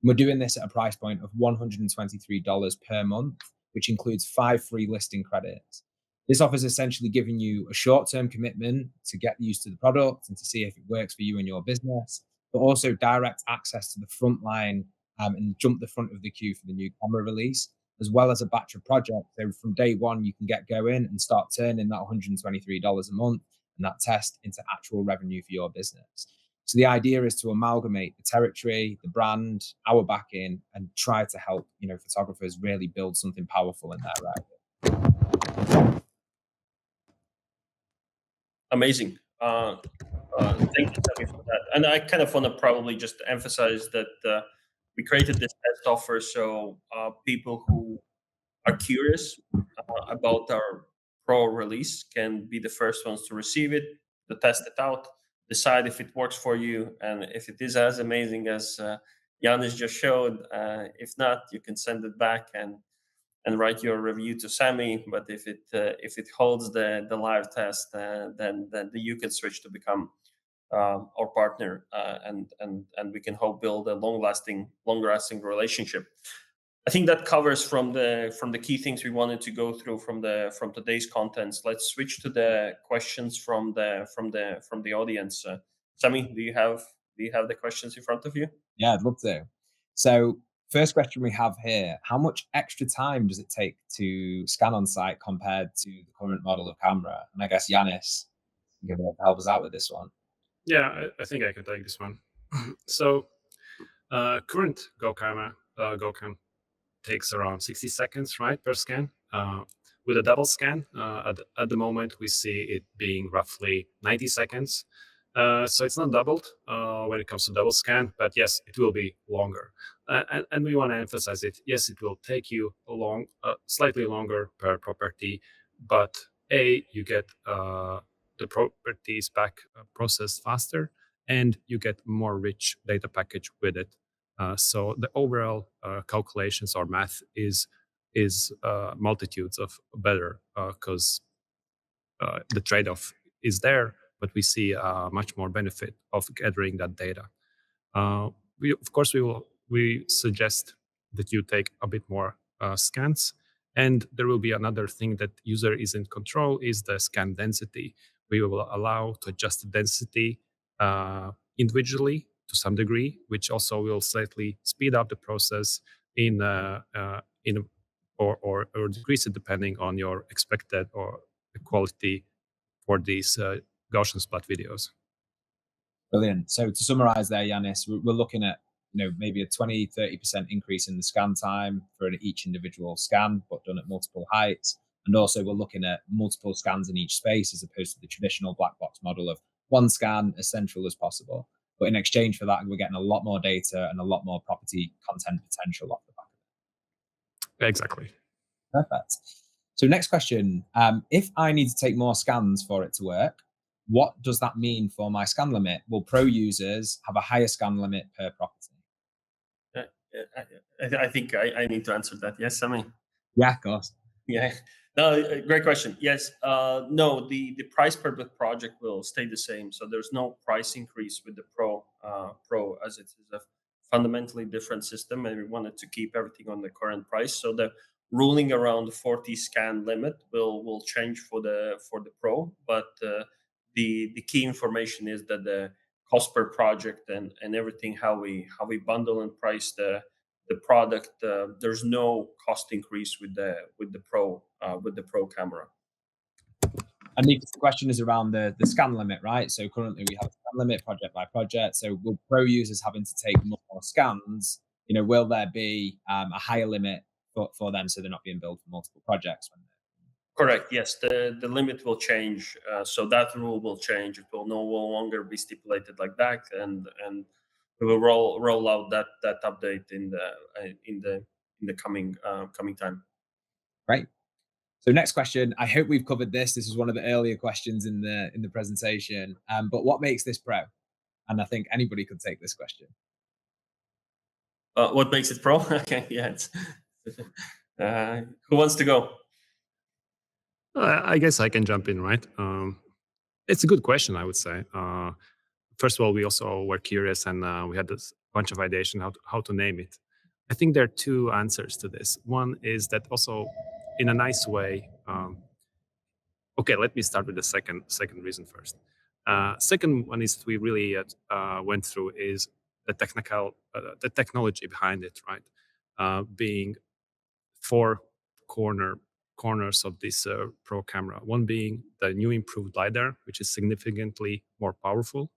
we're doing this at a price point of $123 per month, which includes 5 free listing credits. This offer is essentially giving you a short-term commitment to get used to the product and to see if it works for you and your business, but also direct access to the front line and jump the front of the queue for the new camera release, as well as a batch of projects. So from day one, you can get going and start turning that $123 a month and that test into actual revenue for your business. So the idea is to amalgamate the territory, the brand, our backing, and try to help photographers really build something powerful in their area. Amazing. Thank you, Sammy, for that. And I kind of want to probably just emphasize that we created this test offer so people who are curious about our Pro release can be the first ones to receive it, to test it out, decide if it works for you, and if it is as amazing as Yanis just showed. If not, you can send it back and write your review to Sammy. But if it holds the live test, then you can switch to become our partner, and we can hope build a long-lasting relationship. I think that covers from the key things we wanted to go through from today's contents. Let's switch to the questions from the audience. Sammy, do you have the questions in front of you? Yeah, I'd love to. So first question we have here: how much extra time does it take to scan on site compared to the current model of camera? And I guess Yanis, You're going to help us out with this one. Yeah, I think I can take this one. So current GoCam takes around 60 seconds, right, per scan. With a double scan, at the moment, we see it being roughly 90 seconds. So it's not doubled when it comes to double scan, but yes, it will be longer. And we want to emphasize it. Yes, it will take you slightly longer per property, but you get the properties back processed faster, and you get more rich data package with it. So the overall calculations or math is multitudes of better because the trade-off is there, but we see much more benefit of gathering that data. We suggest that you take a bit more scans, and there will be another thing that user is in control is the scan density. We will allow to adjust the density individually to some degree, which also will slightly speed up the process or decrease it depending on your expected or the quality for these Gaussian splat videos. Brilliant. So to summarize there, Yanis, we're looking at maybe a 20-30% increase in the scan time for each individual scan, but done at multiple heights. And also we're looking at multiple scans in each space as opposed to the traditional black box model of one scan as central as possible. But in exchange for that, we're getting a lot more data and a lot more property content potential off the back of it. Exactly. Perfect. So next question, if I need to take more scans for it to work, what does that mean for my scan limit? Will pro users have a higher scan limit per property? I think I need to answer that. Yes, Sammy? Yeah, of course. Yeah. No, great question. Yes. No, the price per project will stay the same. So there's no price increase with the Pro as it is a fundamentally different system, and we wanted to keep everything on the current price. So the ruling around the 40 scan limit will change for the Pro, but the key information is that the cost per project and everything how we bundle and price the product, there's no cost increase with the Pro camera. And the question is around the scan limit, right? So currently we have a scan limit project by project. So will pro users having to take more scans? Will there be a higher limit for them so they're not being billed for multiple projects? Correct. Yes, the limit will change. So that rule will change. It will no longer be stipulated like that, and we will roll out that update in the coming time. Right. So next question. I hope we've covered this. This is one of the earlier questions in the presentation. But what makes this pro? And I think anybody could take this question. What makes it pro? Okay. Yeah. Who wants to go? I guess I can jump in, right? It's a good question, I would say. First of all, we also were curious, and we had this bunch of ideas on how to name it. I think there are two answers to this. One is that also, in a nice way. Okay, let me start with the second reason first. Second one is we really went through is the technology behind it, right? Being four corners of this Pro camera. One being the new improved LiDAR, which is significantly more powerful.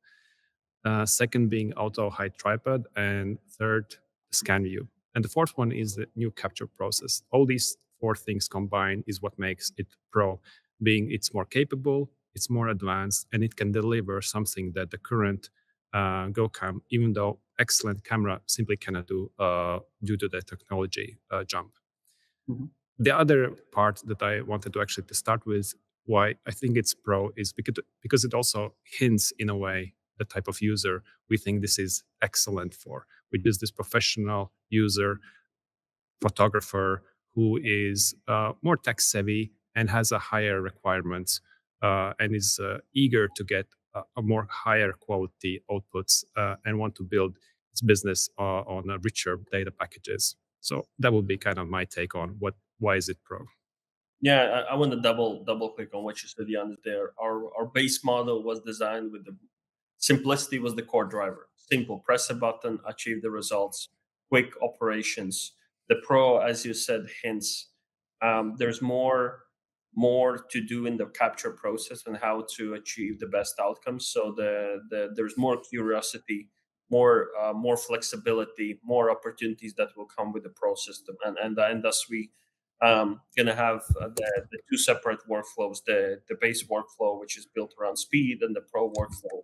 Second being auto high tripod, and third, scan view. And the fourth one is the new capture process. All these four things combined is what makes it Pro, being it's more capable, it's more advanced, and it can deliver something that the current GoCam, even though excellent camera, simply cannot do due to the technology jump. Mm-hmm. The other part that I wanted to actually to start with, why I think it's Pro, is because it also hints in a way the type of user we think this is excellent for, which is this professional user, photographer who is more tech savvy and has a higher requirements and is eager to get a more higher quality outputs and want to build its business on richer data packages. So that would be kind of my take on why is it Pro. Yeah, I want to double click on what you said, Jan. There, our base model was designed with the simplicity was the core driver. Simple, press a button, achieve the results, quick operations. The Pro, as you said, hints. There's more more to do in the capture process and how to achieve the best outcomes. So there's more curiosity, more flexibility, more opportunities that will come with the Pro system, and thus we gonna have the two separate workflows: the base workflow, which is built around speed, and the Pro workflow.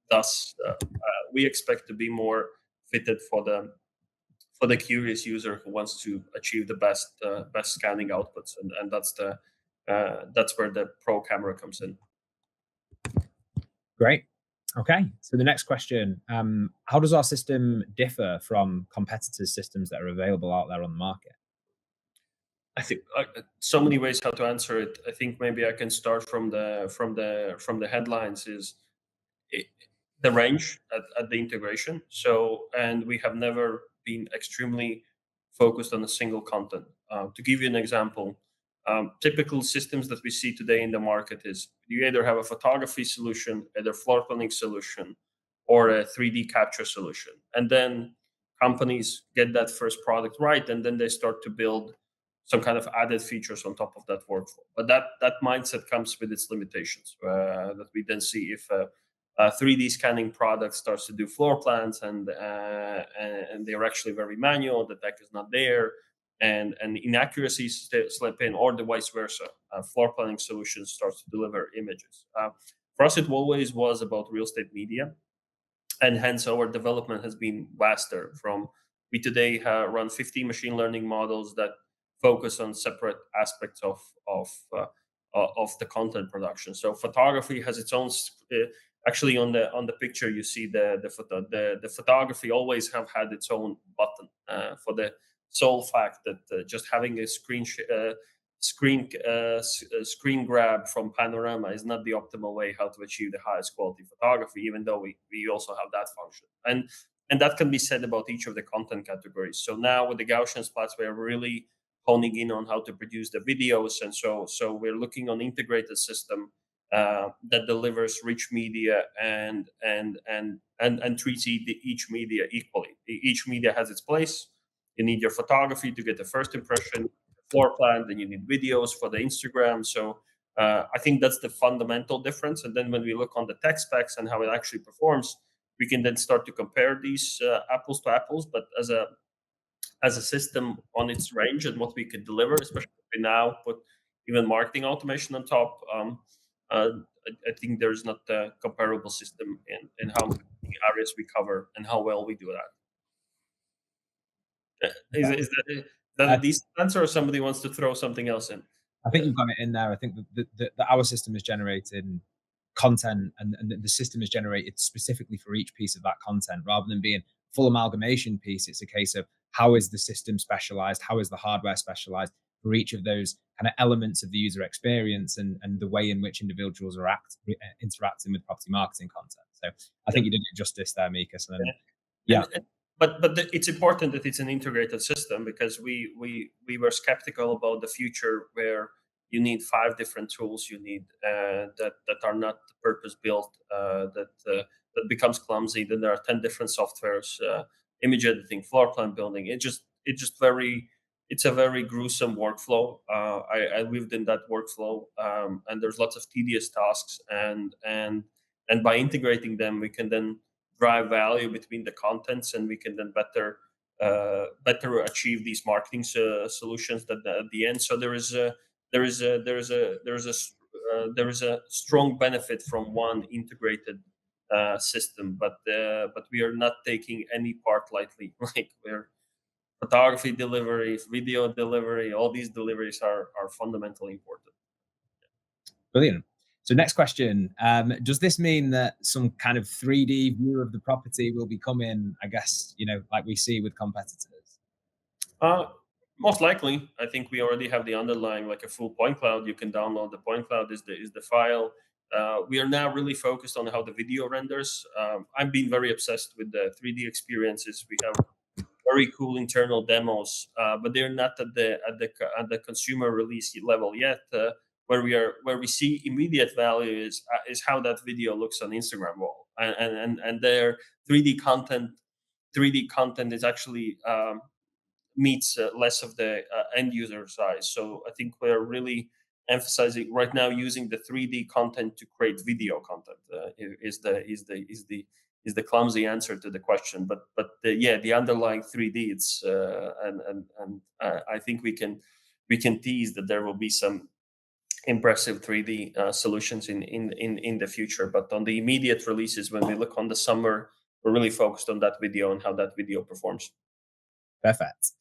Thus, we expect to be more fitted for the curious user who wants to achieve the best scanning outputs, and that's where the Pro camera comes in. Great. Okay. So the next question: how does our system differ from competitors' systems that are available out there on the market? I think so many ways how to answer it. I think maybe I can start from the headlines. Is it, the range at the integration. So, and we have never been extremely focused on a single content. To give you an example, typical systems that we see today in the market is you either have a photography solution, either floor planning solution, or a 3D capture solution. And then companies get that first product right, and then they start to build some kind of added features on top of that workflow. But that mindset comes with its limitations that we then see if a 3D scanning product starts to do floor plans and they're actually very manual, the tech is not there, and inaccuracies slip in, or the vice versa. Floor planning solutions starts to deliver images. For us, it always was about real estate media, and hence our development has been vaster. We today run 15 machine learning models that focus on separate aspects of the content production. So photography has its own. Actually, on the picture, you see the photography always have had its own button for the sole fact that just having a screen grab from panorama is not the optimal way how to achieve the highest quality photography, even though we also have that function. And that can be said about each of the content categories. So now with the Gaussian splats, we're really honing in on how to produce the videos, and so we're looking on integrated system that delivers rich media and treats each media equally. Each media has its place. You need your photography to get the first impression, floor plan, then you need videos for the Instagram. So I think that's the fundamental difference. And then when we look on the tech specs and how it actually performs, we can then start to compare these apples to apples. But as a system on its range and what we could deliver, especially if we now put even marketing automation on top, I think there's not a comparable system in how many areas we cover and how well we do that. Is that a decent answer, or somebody wants to throw something else in? I think you've got it in there. I think that our system is generating content, and the system is generated specifically for each piece of that content, rather than being full amalgamation piece. It's a case of how is the system specialized, how is the hardware specialized for each of those kind of elements of the user experience and the way in which individuals are interacting with property marketing content. So I think you did it justice there, Mikas. And then, yeah. But it's important that it's an integrated system, because we were skeptical about the future where you need 5 different tools you need that are not purpose built, that becomes clumsy. Then there are 10 different softwares, image editing, floor plan building. It's a very gruesome workflow. I lived in that workflow, and there's lots of tedious tasks, and by integrating them, we can then drive value between the contents, and we can then better achieve these marketing solutions at the end. So there is a strong benefit from one integrated system, but we are not taking any part lightly. Like, we're photography delivery, video delivery, all these deliveries are fundamentally important. Brilliant. So next question, does this mean that some kind of 3D view of the property will be coming, I guess, like we see with competitors? Most likely. I think we already have the underlying, like a full point cloud. You can download the point cloud is the file. We are now really focused on how the video renders. I'm being very obsessed with the 3D experiences. We have very cool internal demos, but they're not at the consumer release level yet. Where we see immediate value is how that video looks on Instagram wall, and their 3D content is actually meets less of the end user size. So I think we're really emphasizing right now using the 3D content to create video content is the clumsy answer to the question. But the underlying 3D, it's and I think we can tease that there will be some impressive 3D solutions in the future. But on the immediate releases, when we look on the summer, we're really focused on that video and how that video performs. Perfect.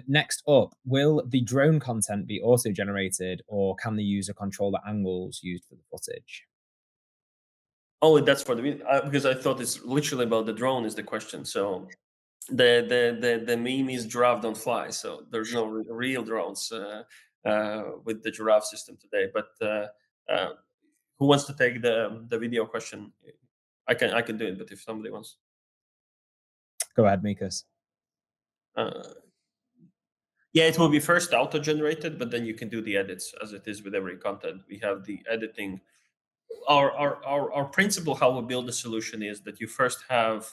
Next up, will the drone content be auto-generated, or can the user control the angles used for the footage? Oh, that's for the video, because I thought it's literally about the drone is the question. So the meme is giraffe don't fly. So there's no real drones with the giraffe system today. But who wants to take the video question? I can do it, but if somebody wants, Go ahead, Mikas. Yeah, it will be first auto-generated, but then you can do the edits as it is with every content. We have the editing. Our principle how we build the solution is that you first have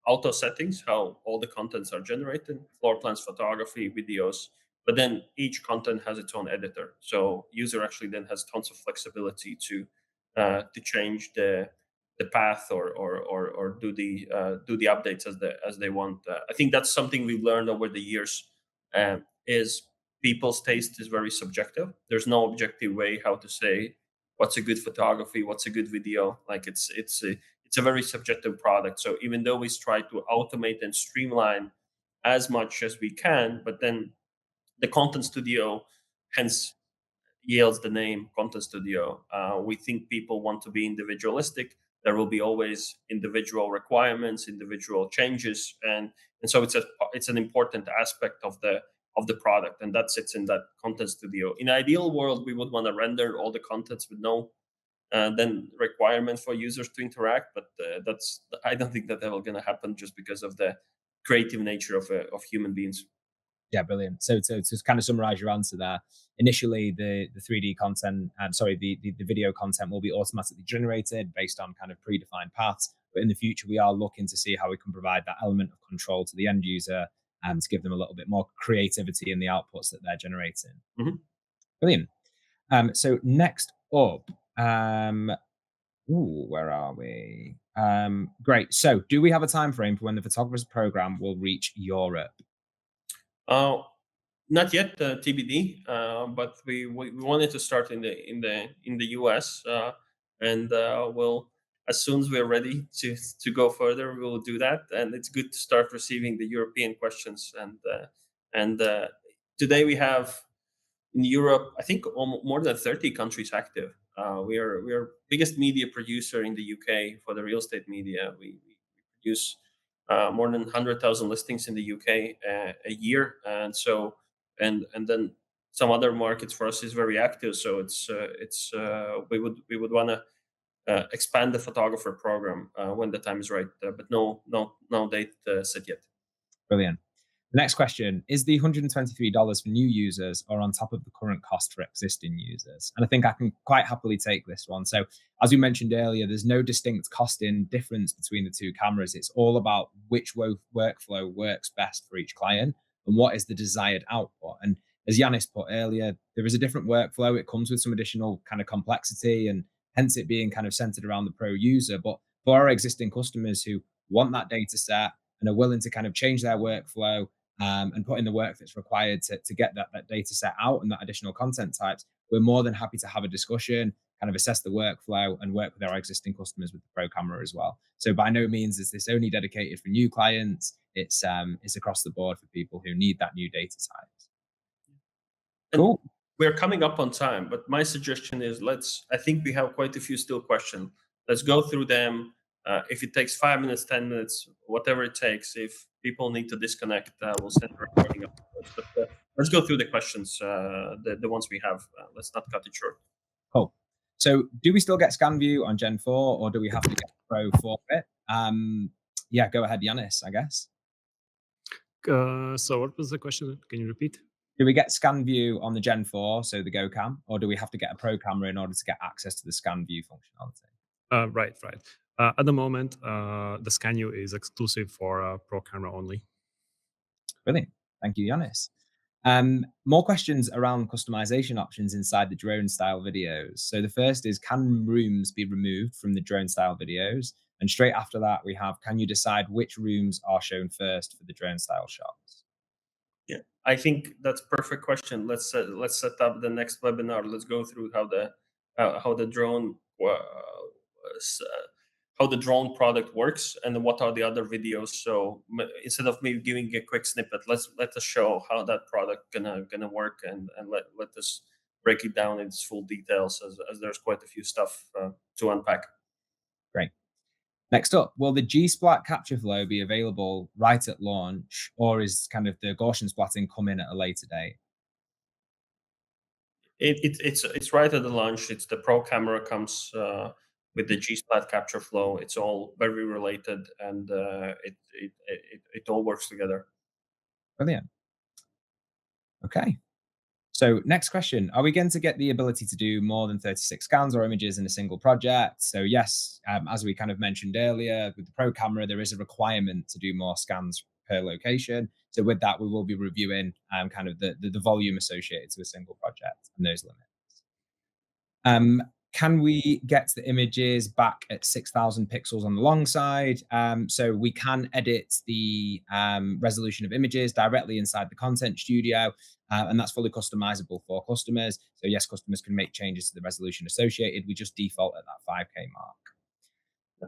auto settings, how all the contents are generated, floor plans, photography, videos, but then each content has its own editor. So user actually then has tons of flexibility to change the path or do the updates as they want. I think that's something we've learned over the years. Is people's taste is very subjective. There's no objective way how to say what's a good photography, what's a good video. Like it's a very subjective product. So even though we try to automate and streamline as much as we can, but then the content studio, hence yields the name content studio. We think people want to be individualistic. There will be always individual requirements, individual changes, and so it's an important aspect of the product, and that sits in that content studio. In ideal world, we would want to render all the contents with no then requirement for users to interact, but that's I don't think that will going to happen just because of the creative nature of human beings. Yeah, brilliant. So to kind of summarize your answer there, initially the 3D content, the video content will be automatically generated based on kind of predefined paths. But in the future, we are looking to see how we can provide that element of control to the end user and to give them a little bit more creativity in the outputs that they're generating. Mm-hmm. Brilliant. So next up, where are we? Great. So do we have a time frame for when the photographer's program will reach Europe? Not yet, TBD. But we wanted to start in the US, and we'll as soon as we're ready to go further, we'll do that. And it's good to start receiving the European questions. And today we have in Europe, I think more than 30 countries active. We are biggest media producer in the UK for the real estate media. We produce more than 100,000 listings in the UK a year, and so and then some other markets for us is very active. So we would want to expand the photographer program when the time is right, but no date set yet. Brilliant. The next question is the $123 for new users or on top of the current cost for existing users? And I think I can quite happily take this one. So as we mentioned earlier, there's no distinct costing difference between the two cameras. It's all about which workflow works best for each client and what is the desired output. And as Yanis put earlier, there is a different workflow. It comes with some additional kind of complexity and hence it being kind of centered around the pro user. But for our existing customers who want that data set and are willing to kind of change their workflow and put in the work that's required to get that data set out and that additional content types, we're more than happy to have a discussion, kind of assess the workflow and work with our existing customers with the Pro Camera as well. So by no means is this only dedicated for new clients. It's across the board for people who need that new data types. Cool. And we're coming up on time, but my suggestion is I think we have quite a few still questions. Let's go through them. If it takes 5 minutes, 10 minutes, whatever it takes, if people need to disconnect, we'll send a recording afterwards. But let's go through the questions, the ones we have. Let's not cut it short. Cool. So do we still get scan view on Gen 4 or do we have to get Pro for it? Yeah, go ahead, Yanis, I guess. So what was the question? Can you repeat? Do we get scan view on the Gen 4, so the Go Cam, or do we have to get a Pro Camera in order to get access to the scan view functionality? Right. At the moment, the scan view is exclusive for Pro Camera only. Brilliant. Thank you, Yanis. More questions around customization options inside the drone style videos. So the first is, can rooms be removed from the drone style videos? And straight after that, we have, can you decide which rooms are shown first for the drone style shots? Yeah, I think that's a perfect question. Let's set up the next webinar. Let's go through how the drone how the drone product works and then what are the other videos. So instead of me giving a quick snippet, let us show how that product gonna work, and let us break it down in its full details, as there's quite a few stuff to unpack. Great. Next up, will the G-Splat capture flow be available right at launch, or is kind of the Gaussian splatting come in at a later date? It's right at the launch. It's the Pro camera comes with the G-Splat capture flow. It's all very related, and it all works together. Brilliant. Okay. So next question, are we going to get the ability to do more than 36 scans or images in a single project? So yes, as we kind of mentioned earlier, with the Pro camera, there is a requirement to do more scans per location. So with that, we will be reviewing kind of the volume associated to a single project and those limits. Can we get the images back at 6,000 pixels on the long side? So we can edit the resolution of images directly inside the content studio, and that's fully customizable for customers. So yes, customers can make changes to the resolution associated. We just default at that 5K mark.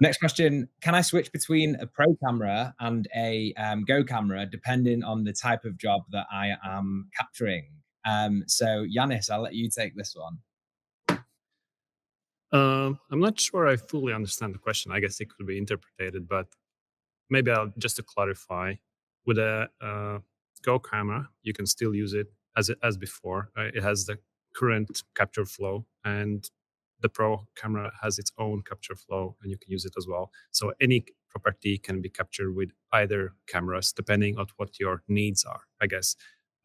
Next question, can I switch between a Pro camera and a Go camera depending on the type of job that I am capturing? So Yanis, I'll let you take this one. I'm not sure I fully understand the question. I guess it could be interpreted, but maybe just to clarify, with a Go camera, you can still use it as before. It has the current capture flow, and the Pro camera has its own capture flow, and you can use it as well. So any property can be captured with either cameras, depending on what your needs are, I guess.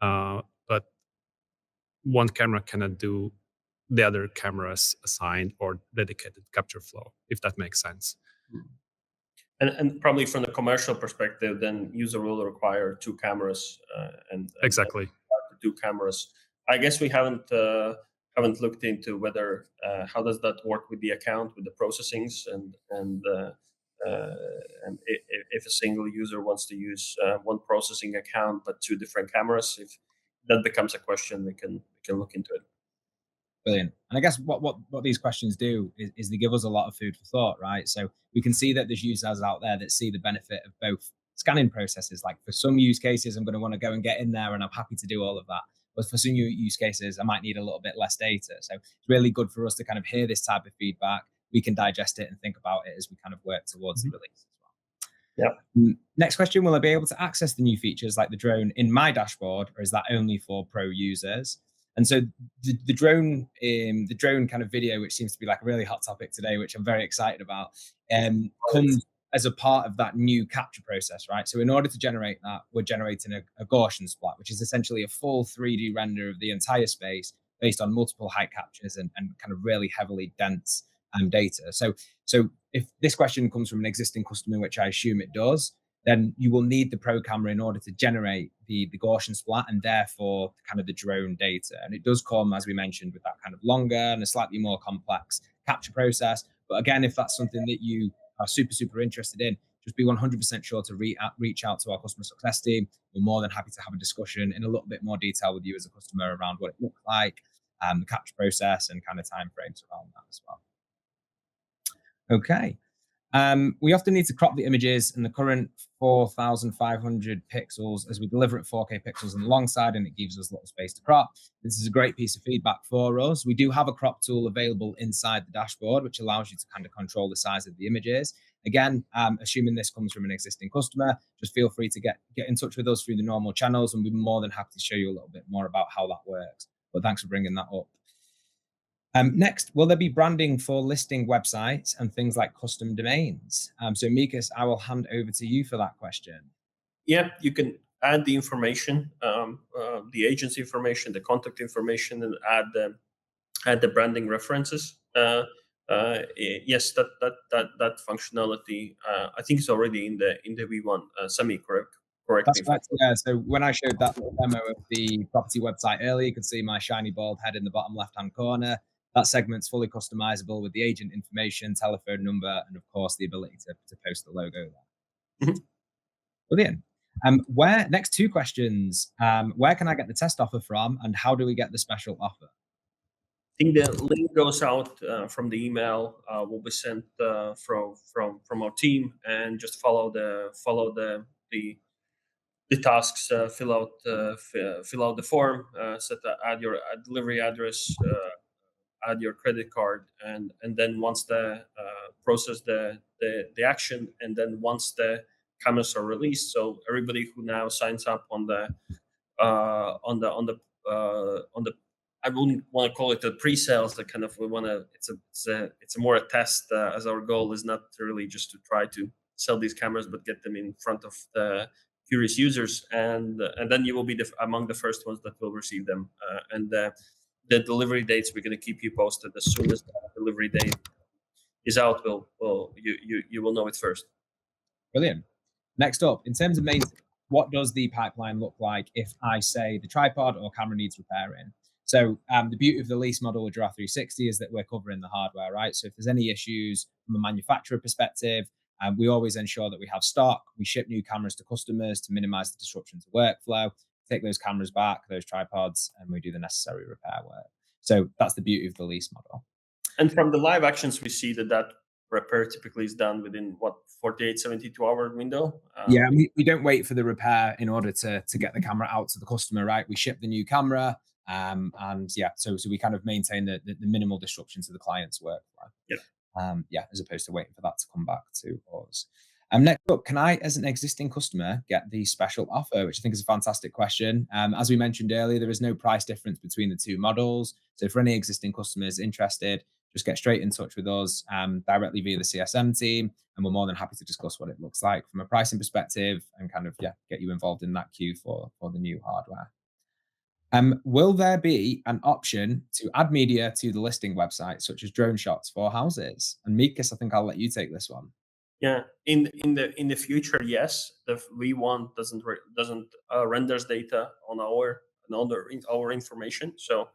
But one camera cannot do the other cameras assigned or dedicated capture flow, if that makes sense. And probably from the commercial perspective, then user will require two cameras and exactly two cameras. I guess we haven't looked into whether how does that work with the account, with the processings, and if a single user wants to use one processing account but two different cameras, if that becomes a question, we can look into it. Brilliant. And I guess what these questions do is they give us a lot of food for thought, right? So we can see that there's users out there that see the benefit of both scanning processes. Like for some use cases, I'm going to want to go and get in there and I'm happy to do all of that. But for some use cases, I might need a little bit less data. So it's really good for us to kind of hear this type of feedback. We can digest it and think about it as we kind of work towards the release as well. Yeah. Next question, will I be able to access the new features like the drone in my dashboard, or is that only for Pro users? And so the drone kind of video, which seems to be like a really hot topic today, which I'm very excited about, comes as a part of that new capture process, right? So in order to generate that, we're generating a Gaussian splat, which is essentially a full 3D render of the entire space based on multiple height captures and kind of really heavily dense data. So if this question comes from an existing customer, which I assume it does, then you will need the Pro camera in order to generate the Gaussian splat and therefore kind of the drone data. And it does come, as we mentioned, with that kind of longer and a slightly more complex capture process. But again, if that's something that you are super interested in, just be 100% sure to reach out to our customer success team. We're more than happy to have a discussion in a little bit more detail with you as a customer around what it looks like, the capture process and kind of timeframes around that as well. Okay. We often need to crop the images in the current 4,500 pixels as we deliver at 4K pixels on the long side, and it gives us a little space to crop. This is a great piece of feedback for us. We do have a crop tool available inside the dashboard, which allows you to kind of control the size of the images. Again, assuming this comes from an existing customer, just feel free to get in touch with us through the normal channels, and we'd be more than happy to show you a little bit more about how that works. But thanks for bringing that up. Next, will there be branding for listing websites and things like custom domains? So Mikas, I will hand over to you for that question. Yeah, you can add the information, the agency information, the contact information, and add the branding references. Yes, that functionality I think is already in the V1 semi, correct? Correct me That's if I'm correct. Yeah. So when I showed that little demo of the property website earlier, you could see my shiny bald head in the bottom left-hand corner. That segment's fully customizable with the agent information, telephone number, and of course the ability to post the logo there. Mhm. Brilliant. Where next two questions. Where can I get the test offer from, and how do we get the special offer? I think the link goes out from the email. Will be sent from our team, and just the tasks. Fill out the form. Add your delivery address. Add your credit card, and then once process the action, and then once the cameras are released, so everybody who now signs up on the I wouldn't want to call it a pre-sales. The kind of we want to it's a more a test, as our goal is not really just to try to sell these cameras, but get them in front of the curious users, and then you will be among the first ones that will receive them. And the delivery dates, we're going to keep you posted as soon as the delivery date is out. You will know it first. Brilliant. Next up, in terms of maintenance, what does the pipeline look like if I say the tripod or camera needs repairing? So the beauty of the lease model with Giraffe360 is that we're covering the hardware, right? So if there's any issues from a manufacturer perspective, we always ensure that we have stock. We ship new cameras to customers to minimize the disruption to workflow, take those cameras back, those tripods, and we do the necessary repair work. So that's the beauty of the lease model. And from the live actions, we see that repair typically is done within what 48, 72-hour window. Yeah, we don't wait for the repair in order to get the camera out to the customer, right? We ship the new camera, and yeah, so we kind of maintain the minimal disruption to the client's workflow. Yeah. As opposed to waiting for that to come back to us. Next up, can I, as an existing customer, get the special offer? Which I think is a fantastic question. As we mentioned earlier, there is no price difference between the two models. So for any existing customers interested, just get straight in touch with us directly via the CSM team, and we're more than happy to discuss what it looks like from a pricing perspective and kind of get you involved in that queue for the new hardware. Will there be an option to add media to the listing website, such as drone shots for houses? And Mikis, I think I'll let you take this one. Yeah, in the future, yes. The V1 doesn't renders data on our information. So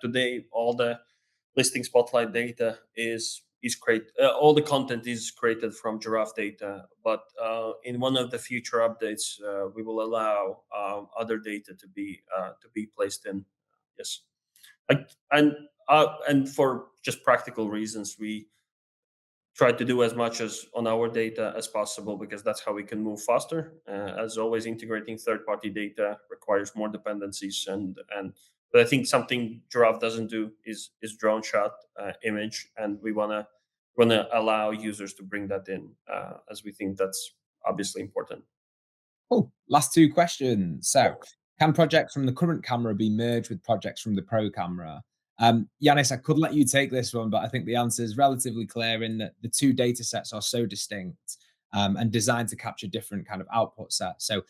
today, all the listing spotlight data is created. All the content is created from Giraffe data. But in one of the future updates, we will allow other data to be placed in. Yes, and for just practical reasons, we try to do as much as on our data as possible, because that's how we can move faster. As always, integrating third-party data requires more dependencies, but I think something Giraffe doesn't do is drone shot image, and we wanna allow users to bring that in, as we think that's obviously important. Cool. Last two questions. So, can projects from the current camera be merged with projects from the Pro camera? Yanis, I could let you take this one, but I think the answer is relatively clear in that the two data sets are so distinct and designed to capture different kind of output sets. So,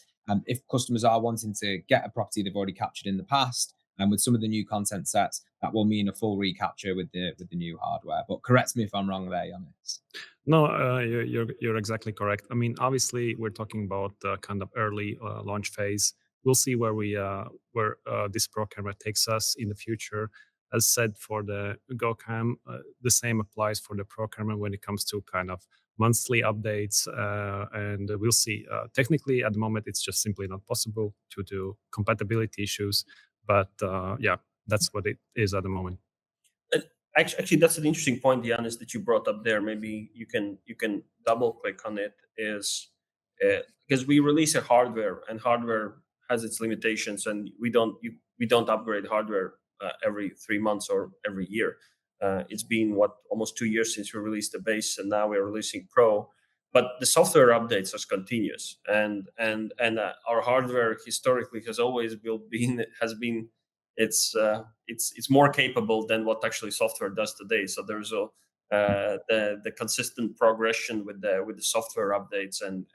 if customers are wanting to get a property they've already captured in the past, and with some of the new content sets, that will mean a full recapture with the new hardware. But correct me if I'm wrong there, Yanis. No, you're exactly correct. I mean, obviously, we're talking about kind of early launch phase. We'll see where this Pro camera takes us in the future. As said, for the GoCam, the same applies for the Pro camera when it comes to kind of monthly updates, and we'll see. Technically, at the moment, it's just simply not possible due to compatibility issues. But yeah, that's what it is at the moment. Actually, that's an interesting point, Giannis, that you brought up there. Maybe you can double click on it. Is because we release a hardware, and hardware has its limitations, and we don't upgrade hardware every 3 months or every year. It's been almost 2 years since we released the base, and now we're releasing Pro. But the software updates are continuous, and our hardware historically has been it's more capable than what actually software does today. So there's the consistent progression with the software updates, and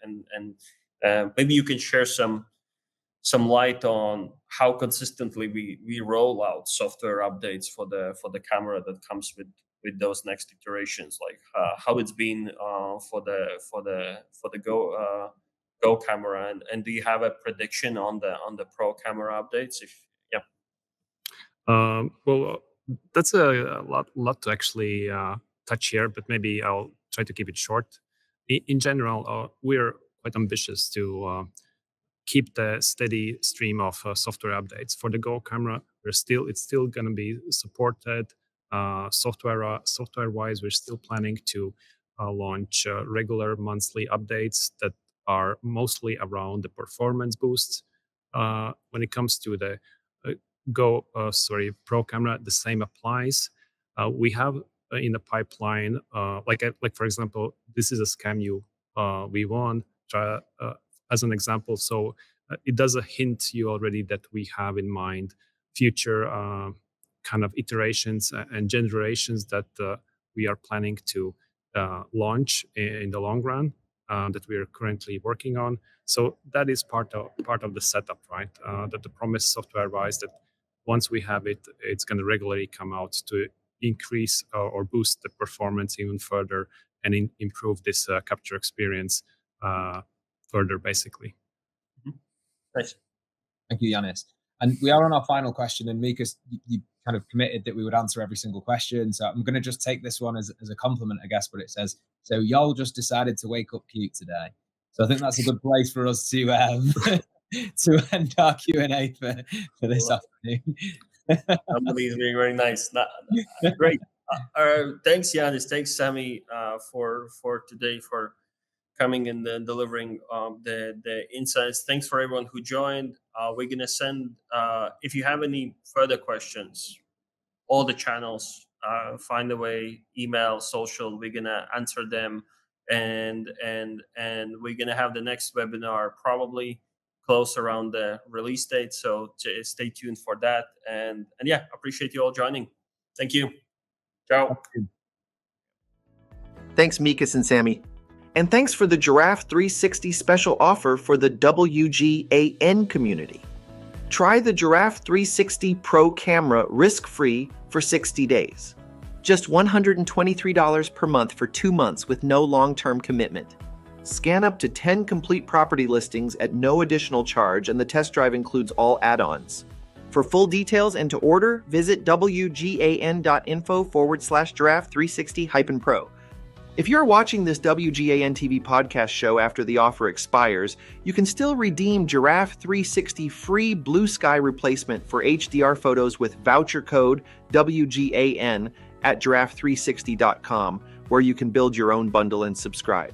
maybe you can share some light on how consistently we roll out software updates for the camera that comes with those next iterations, like how it's been for the Go camera, and do you have a prediction on the Pro camera updates? Well, that's a lot to actually touch here, but maybe I'll try to keep it short. In general, we're quite ambitious to keep the steady stream of software updates for the Go camera. It's still going to be supported software-wise. We're still planning to launch regular monthly updates that are mostly around the performance boosts. When it comes to the Pro camera, the same applies. We have in the pipeline, like for example, this is a SCAMU V1 as an example. So it does hint you already that we have in mind future kind of iterations and generations that we are planning to launch in the long run that we are currently working on. So that is part of the setup, right? That the promise software-wise that once we have it, it's going to regularly come out to increase or boost the performance even further and improve this capture experience further, basically. Nice. Thank you, Yanis. And we are on our final question, and Mikas, you kind of committed that we would answer every single question. So I'm going to just take this one as a compliment, I guess, but it says, so y'all just decided to wake up cute today. So I think that's a good place for us to to end our Q&A for this afternoon. Somebody's being very nice. Great. Thanks, Yanis. Thanks, Sammy, for today, for coming and delivering the insights. Thanks for everyone who joined. We're going to send, if you have any further questions, all the channels, find a way, email, social, we're going to answer them. And we're going to have the next webinar probably close around the release date. So stay tuned for that. And yeah, appreciate you all joining. Thank you. Ciao. Thanks, Mikas and Sammy. And thanks for the Giraffe360 special offer for the WGAN community. Try the Giraffe360 Pro Camera risk-free for 60 days. Just $123 per month for 2 months with no long-term commitment. Scan up to 10 complete property listings at no additional charge, and the test drive includes all add-ons. For full details and to order, visit wgan.info/Giraffe360-Pro. If you're watching this WGAN-TV podcast show after the offer expires, you can still redeem Giraffe360 free blue sky replacement for HDR photos with voucher code WGAN at Giraffe360.com, where you can build your own bundle and subscribe.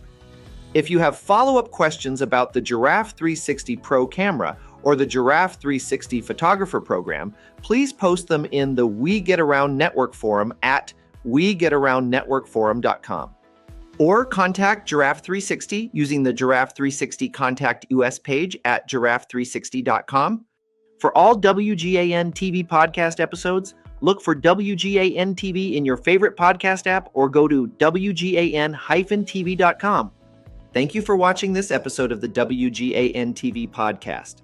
If you have follow-up questions about the Giraffe360 Pro Camera or the Giraffe360 Photographer Program, please post them in the We Get Around Network Forum at WeGetAroundNetworkForum.com. Or contact Giraffe360 using the Giraffe360 Contact US page at Giraffe360.com. For all WGAN-TV podcast episodes, look for WGAN-TV in your favorite podcast app or go to WGAN-TV.com. Thank you for watching this episode of the WGAN-TV podcast.